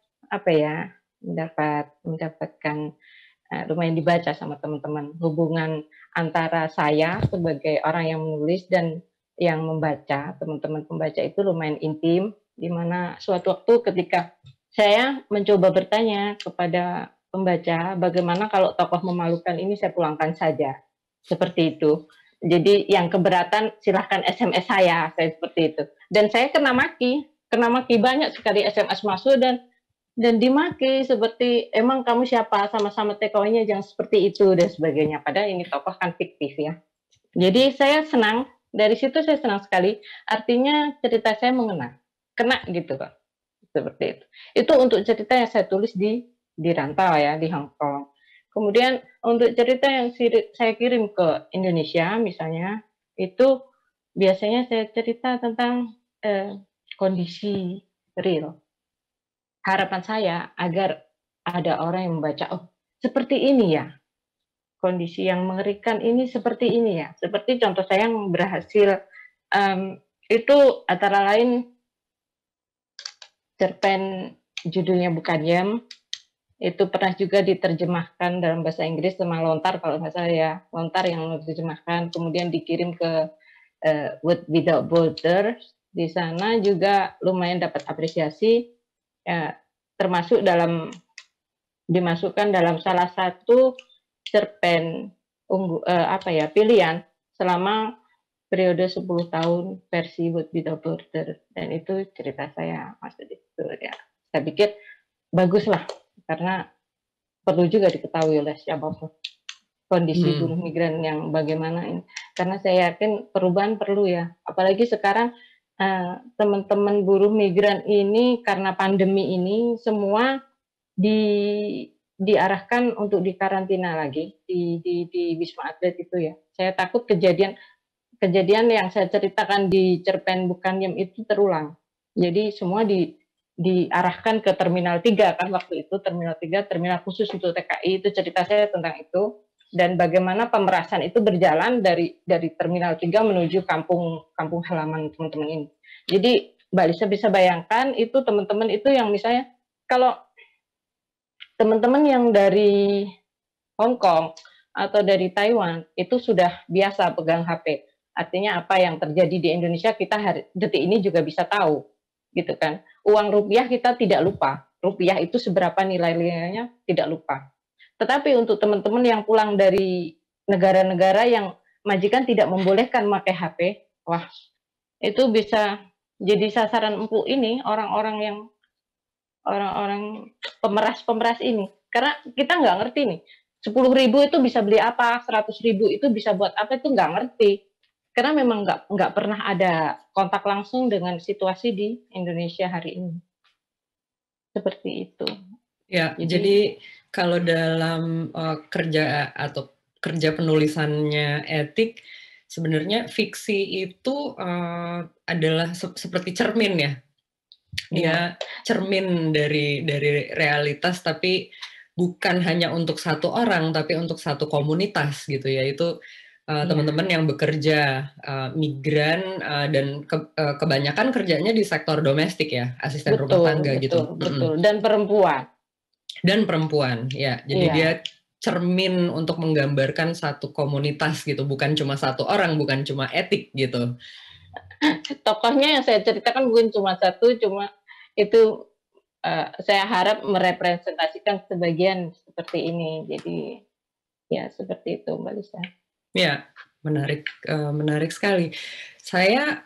S2: lumayan dibaca sama teman-teman. Hubungan antara saya sebagai orang yang menulis dan yang membaca, teman-teman pembaca itu lumayan intim, di mana suatu waktu ketika saya mencoba bertanya kepada pembaca, bagaimana kalau tokoh memalukan ini saya pulangkan saja, seperti itu. Jadi yang keberatan silahkan SMS saya seperti itu. Dan saya kena maki banyak sekali SMS masuk dan dan dimaki seperti emang kamu siapa, sama-sama TKW-nya jangan seperti itu dan sebagainya. Padahal ini tokoh kan fiktif ya. Jadi saya senang, dari situ saya senang sekali. Artinya cerita saya kena gitu Pak. Seperti itu. Itu untuk cerita yang saya tulis di rantau ya, di Hong Kong. Kemudian untuk cerita yang saya kirim ke Indonesia misalnya, itu biasanya saya cerita tentang kondisi real. Harapan saya agar ada orang yang membaca, oh seperti ini ya, kondisi yang mengerikan ini seperti ini ya. Seperti contoh saya yang berhasil, itu antara lain cerpen judulnya Bukanyam, itu pernah juga diterjemahkan dalam bahasa Inggris sama Lontar kalau nggak salah ya, Lontar yang menerjemahkan, kemudian dikirim ke Words Without Borders. Di sana juga lumayan dapat apresiasi, ya, termasuk dimasukkan dalam salah satu cerpen pilihan selama periode 10 tahun versi Words Without Borders, dan itu cerita saya masuk di situ ya. Saya pikir baguslah karena perlu juga diketahui oleh siapapun kondisi buruh migran yang bagaimana ini, karena saya yakin perubahan perlu ya, apalagi sekarang teman-teman buruh migran ini karena pandemi ini semua diarahkan untuk dikarantina lagi di Wisma Atlet itu ya. Saya takut kejadian yang saya ceritakan di cerpen Bukanyam itu terulang. Jadi semua diarahkan ke Terminal 3 kan waktu itu, Terminal 3, terminal khusus untuk TKI, itu cerita saya tentang itu. Dan bagaimana pemerasan itu berjalan dari Terminal 3 menuju kampung halaman teman-teman ini. Jadi Mbak Lisa bisa bayangkan itu teman-teman itu yang misalnya kalau teman-teman yang dari Hong Kong atau dari Taiwan itu sudah biasa pegang HP. Artinya apa yang terjadi di Indonesia kita detik ini juga bisa tahu, gitu kan. Uang rupiah kita tidak lupa. Rupiah itu seberapa nilai-nilainya tidak lupa. Tetapi untuk teman-teman yang pulang dari negara-negara yang majikan tidak membolehkan memakai HP, wah, itu bisa jadi sasaran empuk ini orang-orang pemeras ini. Karena kita nggak ngerti nih, 10.000 itu bisa beli apa, 100.000 itu bisa buat apa, itu nggak ngerti. Karena memang nggak pernah ada kontak langsung dengan situasi di Indonesia hari ini. Seperti itu.
S1: Ya, jadi kalau dalam kerja penulisannya Etik, sebenarnya fiksi itu adalah seperti cermin ya. Dia cermin dari realitas, tapi bukan hanya untuk satu orang, tapi untuk satu komunitas gitu ya. Itu teman-teman yang bekerja migran dan kebanyakan kerjanya di sektor domestik ya, asisten rumah tangga gitu.
S2: Betul. Dan perempuan
S1: ya. Jadi dia cermin untuk menggambarkan satu komunitas gitu, bukan cuma satu orang, bukan cuma Etik gitu.
S2: Tokohnya yang saya ceritakan bukan cuma satu, cuma itu saya harap merepresentasikan sebagian seperti ini. Jadi ya seperti itu Mbak Lisa.
S1: Ya, menarik sekali. Saya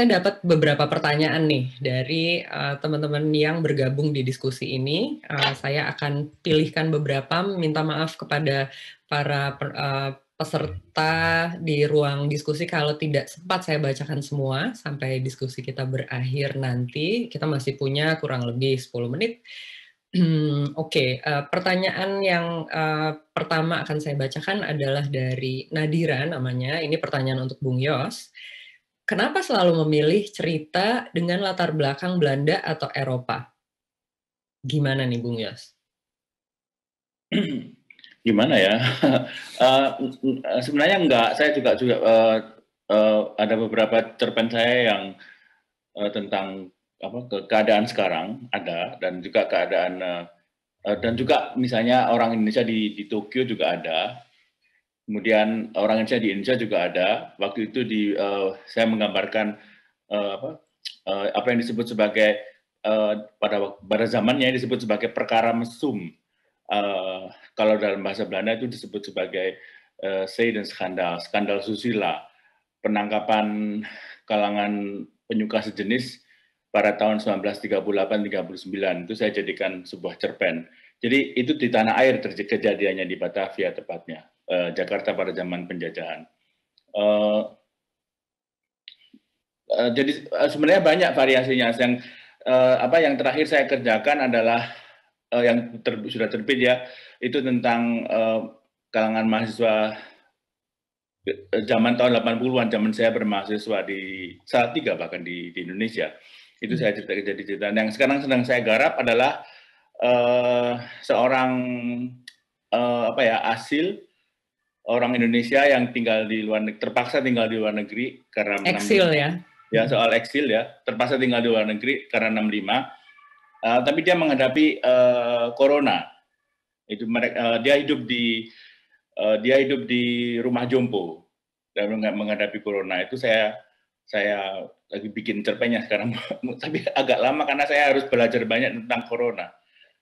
S1: dapat beberapa pertanyaan nih dari teman-teman yang bergabung di diskusi ini. Saya akan pilihkan beberapa, minta maaf kepada para peserta di ruang diskusi kalau tidak sempat saya bacakan semua sampai diskusi kita berakhir nanti. Kita masih punya kurang lebih 10 menit. Oke, pertanyaan yang pertama akan saya bacakan adalah dari Nadira namanya. Ini pertanyaan untuk Bung Yos. Kenapa selalu memilih cerita dengan latar belakang Belanda atau Eropa? Gimana nih Bung Yos?
S3: Gimana ya? Sebenarnya enggak. Saya juga ada beberapa cerpen saya yang tentang keadaan sekarang ada, dan juga keadaan dan juga misalnya orang Indonesia di Tokyo juga ada, kemudian orang Indonesia di Indonesia juga ada. Waktu itu saya menggambarkan apa yang disebut sebagai pada zamannya disebut sebagai perkara mesum. Kalau dalam bahasa Belanda itu disebut sebagai Seiden skandal susila, penangkapan kalangan penyuka sejenis pada tahun 1938-39 itu saya jadikan sebuah cerpen. Jadi itu di tanah air kejadiannya di Batavia tepatnya, Jakarta pada zaman penjajahan. Jadi sebenarnya banyak variasinya. Yang terakhir saya kerjakan adalah yang sudah terbit ya, itu tentang kalangan mahasiswa zaman tahun 80-an, zaman saya bermahasiswa di Salatiga bahkan di Indonesia. Itu saya cerita. Yang sekarang sedang saya garap adalah seorang asil orang Indonesia yang tinggal di luar negeri, terpaksa tinggal di luar negeri karena
S1: eksil ya.
S3: Ya, soal eksil ya, terpaksa tinggal di luar negeri karena 65. Tapi dia menghadapi corona. Itu dia hidup di rumah jompo dan menghadapi corona. Itu saya lagi bikin cerpennya sekarang, tapi agak lama karena saya harus belajar banyak tentang corona,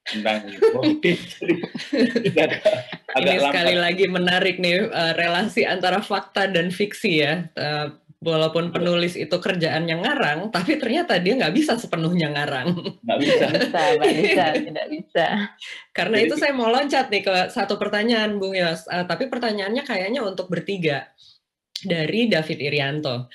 S3: tentang COVID.
S1: Ini sekali lagi menarik nih relasi antara fakta dan fiksi ya. Walaupun penulis itu kerjaannya ngarang, tapi ternyata dia nggak bisa sepenuhnya ngarang.
S3: Nggak bisa.
S2: Tidak bisa.
S1: Karena itu saya mau loncat nih ke satu pertanyaan, Bung Yos. Tapi pertanyaannya kayaknya untuk bertiga. Dari David Irianto.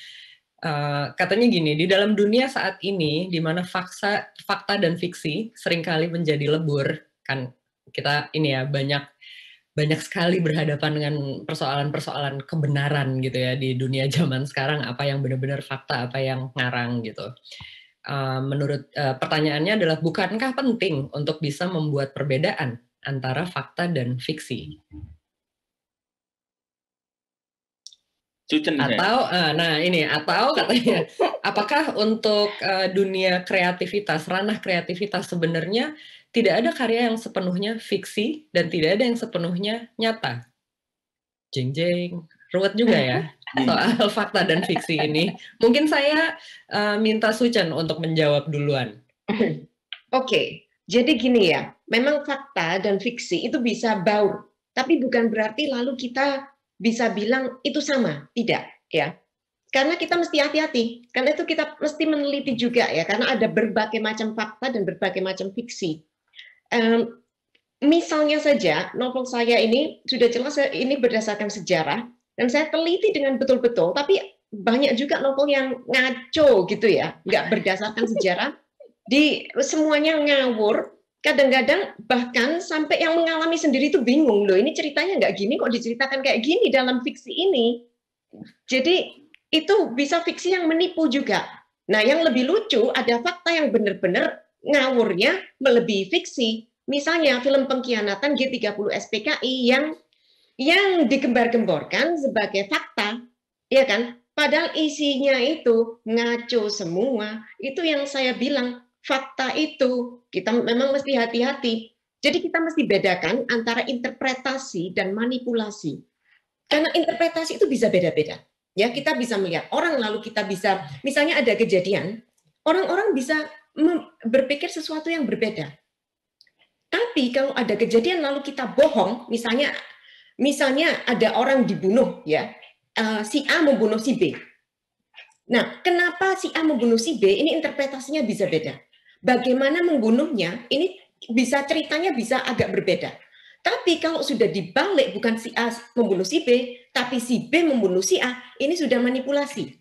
S1: Katanya gini, di dalam dunia saat ini, di mana fakta dan fiksi seringkali menjadi lebur, kan kita ini ya banyak sekali berhadapan dengan persoalan-persoalan kebenaran gitu ya di dunia zaman sekarang, apa yang benar-benar fakta, apa yang ngarang gitu. Menurut pertanyaannya adalah, bukankah penting untuk bisa membuat perbedaan antara fakta dan fiksi? Atau katanya, apakah untuk dunia kreativitas, ranah kreativitas sebenarnya tidak ada karya yang sepenuhnya fiksi dan tidak ada yang sepenuhnya nyata. Jeng, ruwet juga ya soal fakta dan fiksi ini. Mungkin saya minta Sucen untuk menjawab duluan.
S4: Oke, jadi gini ya, memang fakta dan fiksi itu bisa baur, tapi bukan berarti lalu kita bisa bilang itu sama, tidak ya. Karena kita mesti hati-hati, karena itu kita mesti meneliti juga ya, karena ada berbagai macam fakta dan berbagai macam fiksi. Misalnya saja, novel saya ini sudah jelas ini berdasarkan sejarah, dan saya teliti dengan betul-betul, tapi banyak juga novel yang ngaco gitu ya, nggak berdasarkan sejarah, semuanya ngawur, kadang-kadang bahkan sampai yang mengalami sendiri itu bingung, loh ini ceritanya nggak gini, kok diceritakan kayak gini dalam fiksi ini. Jadi itu bisa fiksi yang menipu juga. Nah yang lebih lucu, ada fakta yang benar-benar ngawurnya melebihi fiksi. Misalnya film pengkhianatan G30 SPKI yang digembar-gemborkan sebagai fakta, ya kan? Padahal isinya itu ngaco semua. Itu yang saya bilang, fakta itu kita memang mesti hati-hati. Jadi kita mesti bedakan antara interpretasi dan manipulasi. Karena interpretasi itu bisa beda-beda. Ya, kita bisa melihat orang, lalu kita bisa, misalnya ada kejadian, orang-orang bisa berpikir sesuatu yang berbeda. Tapi kalau ada kejadian lalu kita bohong, misalnya ada orang dibunuh, ya, si A membunuh si B. Nah, kenapa si A membunuh si B? Ini interpretasinya bisa beda. Bagaimana membunuhnya? Ini ceritanya bisa agak berbeda. Tapi kalau sudah dibalik, bukan si A membunuh si B, tapi si B membunuh si A, ini sudah manipulasi.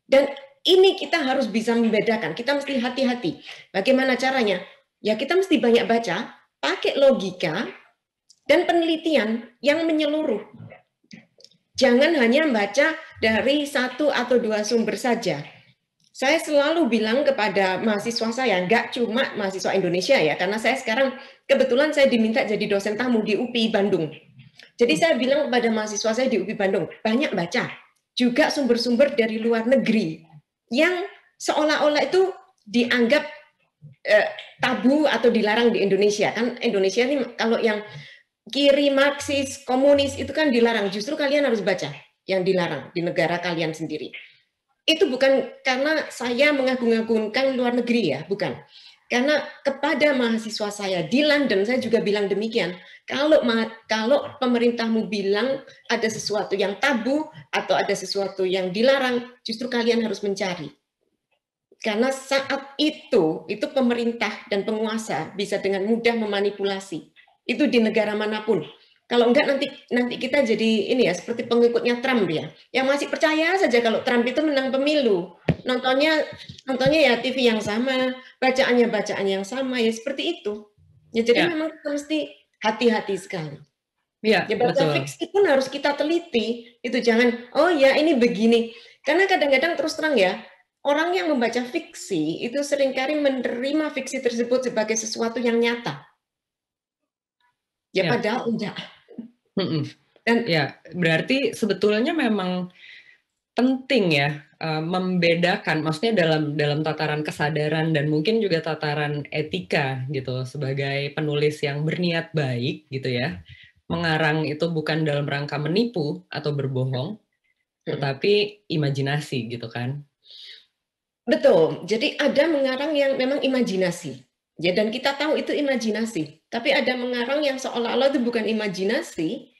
S4: Dan ini kita harus bisa membedakan, kita mesti hati-hati. Bagaimana caranya? Ya kita mesti banyak baca, pakai logika, dan penelitian yang menyeluruh. Jangan hanya baca dari satu atau dua sumber saja. Saya selalu bilang kepada mahasiswa saya, nggak cuma mahasiswa Indonesia ya, karena saya sekarang kebetulan saya diminta jadi dosen tamu di UPI Bandung. Jadi saya bilang kepada mahasiswa saya di UPI Bandung, banyak baca juga sumber-sumber dari luar negeri yang seolah-olah itu dianggap tabu atau dilarang di Indonesia. Kan Indonesia ini kalau yang kiri, Marxis, komunis itu kan dilarang. Justru kalian harus baca yang dilarang di negara kalian sendiri. Itu bukan karena saya mengagung-agungkan luar negeri ya, bukan. Karena kepada mahasiswa saya di London, saya juga bilang demikian. Kalau pemerintahmu bilang ada sesuatu yang tabu atau ada sesuatu yang dilarang, justru kalian harus mencari. Karena saat itu pemerintah dan penguasa bisa dengan mudah memanipulasi. Itu di negara manapun. Kalau enggak nanti kita jadi ini ya seperti pengikutnya Trump ya, yang masih percaya saja kalau Trump itu menang pemilu. Nontonnya ya TV yang sama, bacaannya yang sama ya seperti itu. Ya jadi memang kita mesti hati-hati sekali. Ya baca fiksi pun harus kita teliti. Itu jangan oh ya ini begini. Karena kadang-kadang terus terang ya, orang yang membaca fiksi itu seringkali menerima fiksi tersebut sebagai sesuatu yang nyata. Ya padahal enggak.
S1: Dan ya berarti sebetulnya memang penting ya membedakan, maksudnya dalam tataran kesadaran dan mungkin juga tataran etika gitu, sebagai penulis yang berniat baik gitu ya, mengarang itu bukan dalam rangka menipu atau berbohong, tetapi imajinasi gitu kan.
S4: Betul, jadi ada mengarang yang memang imajinasi. Ya, dan kita tahu itu imajinasi. Tapi ada mengarang yang seolah-olah itu bukan imajinasi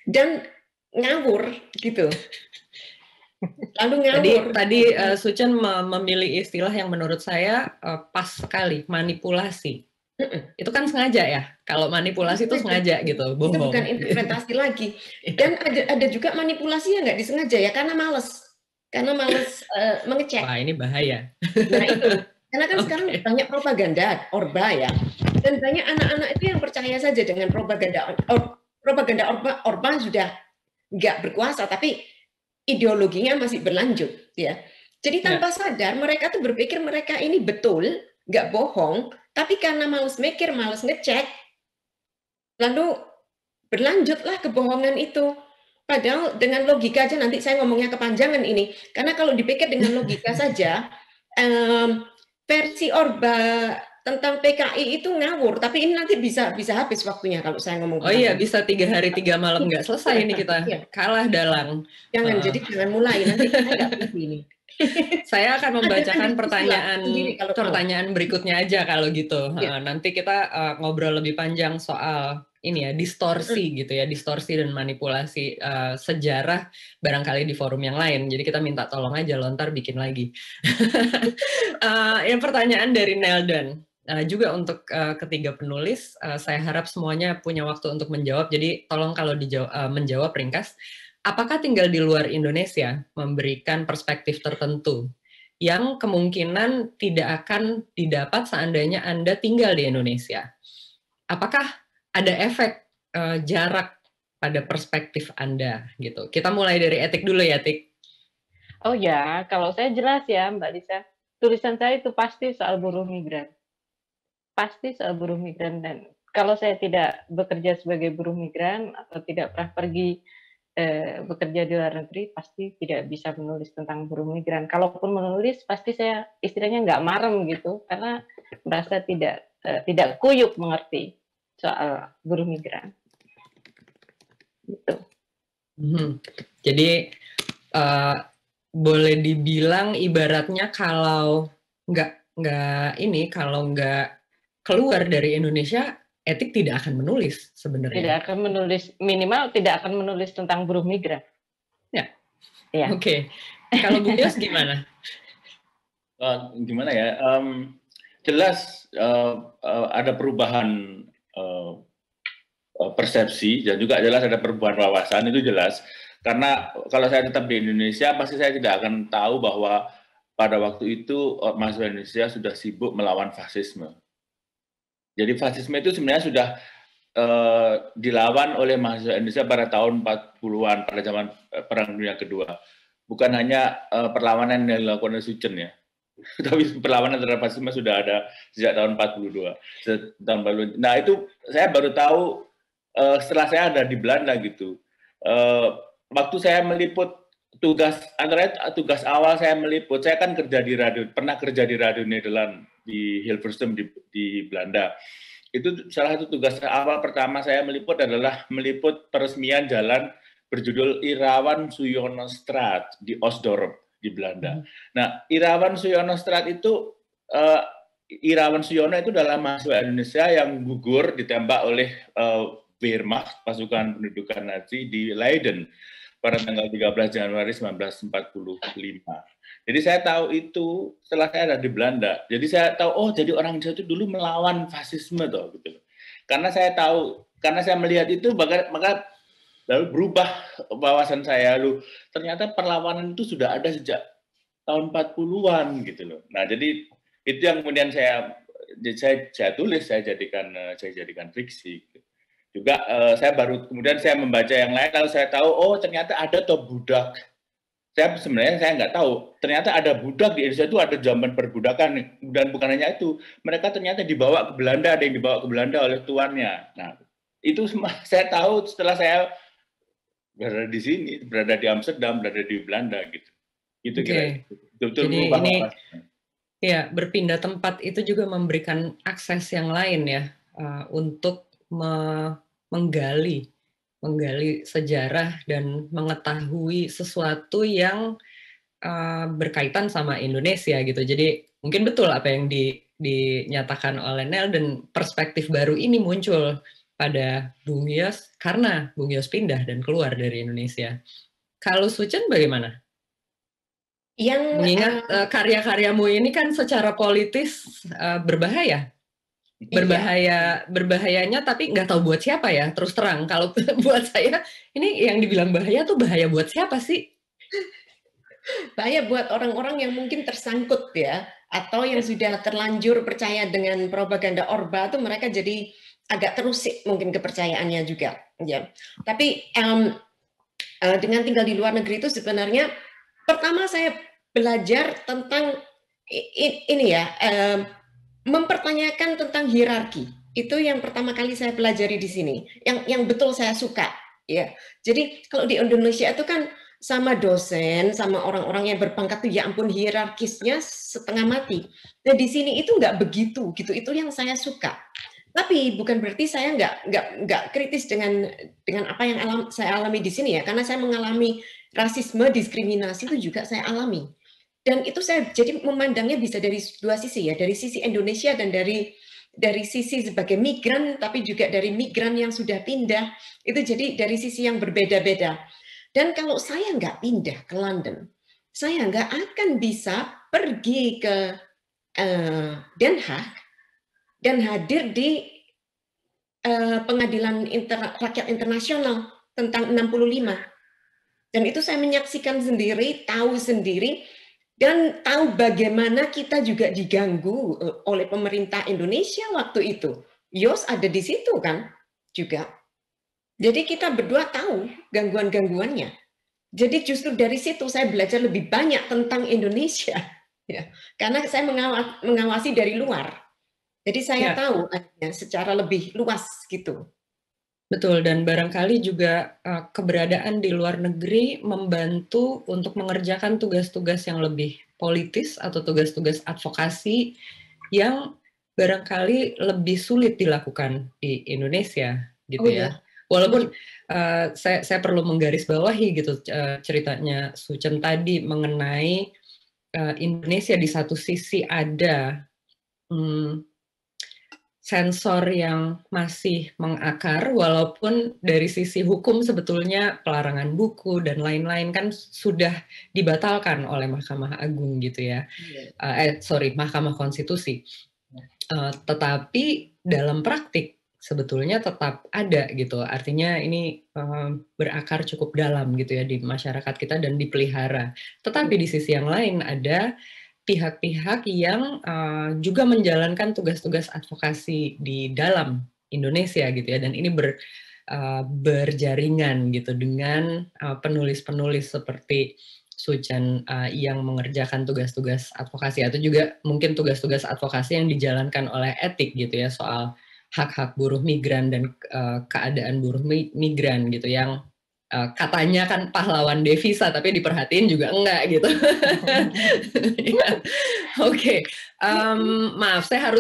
S4: dan ngawur gitu. Lalu ngawur.
S1: Tadi Sucen memilih istilah yang menurut saya pas sekali, manipulasi. Itu kan sengaja ya. Kalau manipulasi itu sengaja gitu, bohong.
S4: Itu bukan interpretasi lagi. Dan ada juga manipulasi yang nggak disengaja ya, karena males mengecek.
S1: Wah, ini bahaya.
S4: Nah itu. Karena kan sekarang banyak propaganda Orba ya, dan banyak anak-anak itu yang percaya saja dengan propaganda Orba sudah nggak berkuasa, tapi ideologinya masih berlanjut ya. Jadi tanpa sadar mereka tuh berpikir mereka ini betul, nggak bohong, tapi karena males mikir, males ngecek, lalu berlanjutlah kebohongan itu. Padahal dengan logika aja, nanti saya ngomongnya kepanjangan ini, karena kalau dipikir dengan logika saja. Versi Orba tentang PKI itu ngawur, tapi ini nanti bisa habis waktunya kalau saya ngomong.
S1: Oh iya, bisa 3 hari 3 malam nggak selesai ini kita. Kalah dalang.
S4: Jadi jangan mulai, nanti saya nggak pilih ini.
S1: Saya akan membacakan pertanyaan berikutnya aja kalau gitu. Nanti kita ngobrol lebih panjang soal ini ya, distorsi gitu ya, distorsi dan manipulasi sejarah barangkali di forum yang lain. Jadi kita minta tolong aja Lontar bikin lagi. Yang pertanyaan dari Neldan. Juga untuk ketiga penulis, saya harap semuanya punya waktu untuk menjawab. Jadi tolong kalau menjawab ringkas. Apakah tinggal di luar Indonesia memberikan perspektif tertentu yang kemungkinan tidak akan didapat seandainya Anda tinggal di Indonesia? Apakah ada efek jarak pada perspektif Anda gitu? Kita mulai dari Etik dulu ya, Tik.
S2: Oh ya, kalau saya jelas ya, Mbak Lisa. Tulisan saya itu pasti soal buruh migran. Pasti soal buruh migran, dan kalau saya tidak bekerja sebagai buruh migran atau tidak pernah pergi bekerja di luar negeri, pasti tidak bisa menulis tentang buruh migran. Kalaupun menulis, pasti saya istilahnya nggak marem gitu, karena merasa tidak kuyup mengerti soal buruh migran. Gitu.
S1: Jadi boleh dibilang ibaratnya kalau kalau nggak keluar dari Indonesia, Etik tidak akan menulis sebenarnya.
S2: Tidak akan menulis, minimal tidak akan menulis tentang buruh migran.
S1: Ya. Oke. Kalau Bung Yos gimana?
S3: Gimana ya? Jelas ada perubahan persepsi dan juga jelas ada perubahan wawasan, itu jelas. Karena kalau saya tetap di Indonesia, pasti saya tidak akan tahu bahwa pada waktu itu mahasiswa Indonesia sudah sibuk melawan fasisme. Jadi fasisme itu sebenarnya sudah dilawan oleh mahasiswa Indonesia pada tahun 40-an, pada zaman Perang Dunia Kedua. Bukan hanya perlawanan yang dilakukan oleh Sucen ya, tapi perlawanan terhadap fasisme sudah ada sejak tahun 42. Nah itu saya baru tahu setelah saya ada di Belanda gitu. Waktu saya meliput tugas awal saya meliput, saya kan pernah kerja di Radio Nederland di Hilversum di Belanda. Itu salah satu tugas awal pertama saya meliput adalah meliput peresmian jalan berjudul Irawan Suyonostraat di Osdorp di Belanda. Nah, Irawan Suyonostraat itu Irawan Suyono itu adalah mahasiswa Indonesia yang gugur ditembak oleh Wehrmacht, pasukan pendudukan Nazi di Leiden pada tanggal 13 Januari 1945. Jadi saya tahu itu setelah saya ada di Belanda. Jadi saya tahu, oh jadi orang Jawa itu dulu melawan fasisme toh gitu. Karena saya tahu, karena saya melihat itu, maka lalu berubah wawasan saya. Lalu ternyata perlawanan itu sudah ada sejak tahun 40-an gitu loh. Nah, jadi itu yang kemudian saya tulis, saya jadikan fiksi. Juga kemudian saya membaca yang lain, lalu saya tahu, oh ternyata ada toh budak. Sebenarnya saya nggak tahu, ternyata ada budak di Indonesia itu, ada zaman perbudakan, dan bukan hanya itu, mereka ternyata dibawa ke Belanda, ada yang dibawa ke Belanda oleh tuannya. Nah, itu saya tahu setelah saya berada di sini, berada di Amsterdam, berada di Belanda gitu. Itu kira betul-betul
S1: berubah. Ini ya, berpindah tempat itu juga memberikan akses yang lain ya, untuk menggali sejarah dan mengetahui sesuatu yang berkaitan sama Indonesia gitu. Jadi mungkin betul apa yang dinyatakan oleh Nel, dan perspektif baru ini muncul pada Bung Yos karena Bung Yos pindah dan keluar dari Indonesia. Kalau Sucen bagaimana? Mengingat karya-karyamu ini kan secara politis berbahaya. Berbahayanya tapi nggak tahu buat siapa ya, terus terang. Kalau buat saya, ini yang dibilang bahaya tuh bahaya buat siapa sih?
S4: Bahaya buat orang-orang yang mungkin tersangkut ya, atau yang sudah terlanjur percaya dengan propaganda Orba, tuh mereka jadi agak terusik mungkin kepercayaannya juga. Ya. Tapi dengan tinggal di luar negeri itu sebenarnya, pertama saya belajar tentang ini ya, mempertanyakan tentang hierarki. Itu yang pertama kali saya pelajari di sini, yang betul saya suka ya. Jadi kalau di Indonesia itu kan sama dosen, sama orang-orang yang berpangkat tuh ya ampun hierarkisnya setengah mati. Nah di sini itu nggak begitu gitu. Itu yang saya suka. Tapi bukan berarti saya nggak kritis dengan apa yang saya alami di sini ya, karena saya mengalami rasisme, diskriminasi itu juga saya alami. Dan itu saya jadi memandangnya bisa dari dua sisi ya, dari sisi Indonesia dan dari sisi sebagai migran, tapi juga dari migran yang sudah pindah, itu jadi dari sisi yang berbeda-beda. Dan kalau saya nggak pindah ke London, saya nggak akan bisa pergi ke Den Haag dan hadir di pengadilan rakyat internasional tentang 65. Dan itu saya menyaksikan sendiri, tahu sendiri, dan tahu bagaimana kita juga diganggu oleh pemerintah Indonesia waktu itu. Yos ada di situ kan juga. Jadi kita berdua tahu gangguan-gangguannya. Jadi justru dari situ saya belajar lebih banyak tentang Indonesia. Ya. Karena saya mengawasi dari luar. Jadi saya tahu secara lebih luas gitu.
S1: Betul, dan barangkali juga keberadaan di luar negeri membantu untuk mengerjakan tugas-tugas yang lebih politis atau tugas-tugas advokasi yang barangkali lebih sulit dilakukan di Indonesia, gitu ya. Walaupun saya perlu menggarisbawahi gitu ceritanya Sucen tadi mengenai Indonesia di satu sisi ada sensor yang masih mengakar, walaupun dari sisi hukum sebetulnya pelarangan buku dan lain-lain kan sudah dibatalkan oleh Mahkamah Agung gitu ya, Mahkamah Konstitusi. Tetapi dalam praktik sebetulnya tetap ada gitu, artinya ini berakar cukup dalam gitu ya di masyarakat kita dan dipelihara. Tetapi di sisi yang lain ada pihak-pihak yang juga menjalankan tugas-tugas advokasi di dalam Indonesia gitu ya, dan ini berjaringan gitu dengan penulis-penulis seperti Sucen yang mengerjakan tugas-tugas advokasi atau juga mungkin tugas-tugas advokasi yang dijalankan oleh etik gitu ya, soal hak-hak buruh migran dan keadaan buruh migran gitu yang katanya kan pahlawan devisa, tapi diperhatiin juga enggak gitu. Oke. Maaf, saya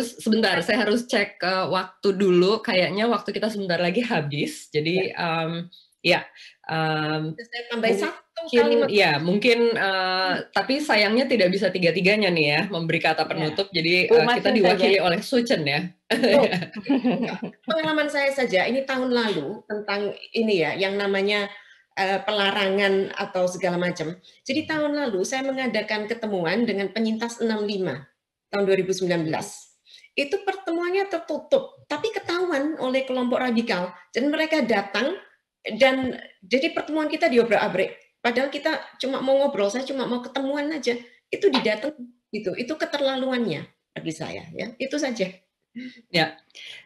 S1: harus cek waktu dulu. Kayaknya waktu kita sebentar lagi habis. Jadi
S4: saya tambah satu kalimat.
S1: Ya, mungkin tapi sayangnya tidak bisa tiga-tiganya nih ya memberi kata penutup. Jadi kita diwakili oleh Sucen ya.
S4: Pengalaman saya saja ini tahun lalu tentang ini ya, yang namanya pelarangan atau segala macam. Jadi tahun lalu saya mengadakan ketemuan dengan penyintas 65 tahun 2019. Itu pertemuannya tertutup, tapi ketahuan oleh kelompok radikal. Dan mereka datang, dan jadi pertemuan kita diobrak-abrik. Padahal kita cuma mau ngobrol, saya cuma mau ketemuan aja. Itu didatang gitu. Itu keterlaluannya bagi saya, ya. Itu saja.
S1: Ya,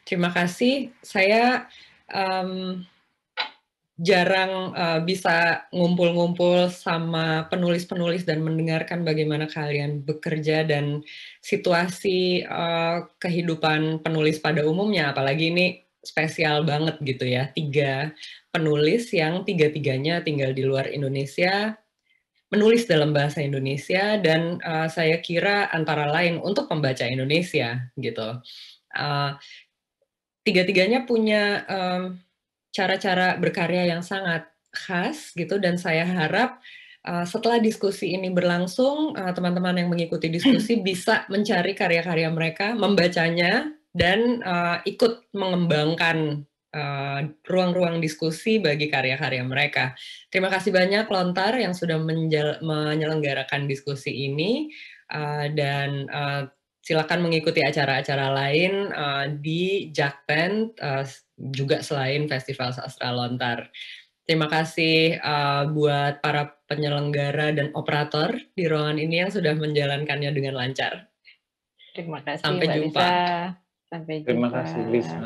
S1: terima kasih. Saya jarang bisa ngumpul-ngumpul sama penulis-penulis dan mendengarkan bagaimana kalian bekerja dan situasi kehidupan penulis pada umumnya, apalagi ini spesial banget gitu ya, 3 penulis yang tiga-tiganya tinggal di luar Indonesia, menulis dalam bahasa Indonesia, dan saya kira antara lain untuk pembaca Indonesia gitu. Tiga-tiganya punya cara-cara berkarya yang sangat khas gitu, dan saya harap setelah diskusi ini berlangsung, teman-teman yang mengikuti diskusi bisa mencari karya-karya mereka, membacanya, dan ikut mengembangkan ruang-ruang diskusi bagi karya-karya mereka. Terima kasih banyak Lontar yang sudah menyelenggarakan diskusi ini, dan silakan mengikuti acara-acara lain di Jakten, juga selain Festival Sastra Lontar. Terima kasih buat para penyelenggara dan operator di ruangan ini yang sudah menjalankannya dengan lancar.
S2: Terima kasih
S1: Sampai
S2: Mbak
S1: jumpa.
S2: Lisa. Sampai jumpa.
S5: Terima kasih Lisa.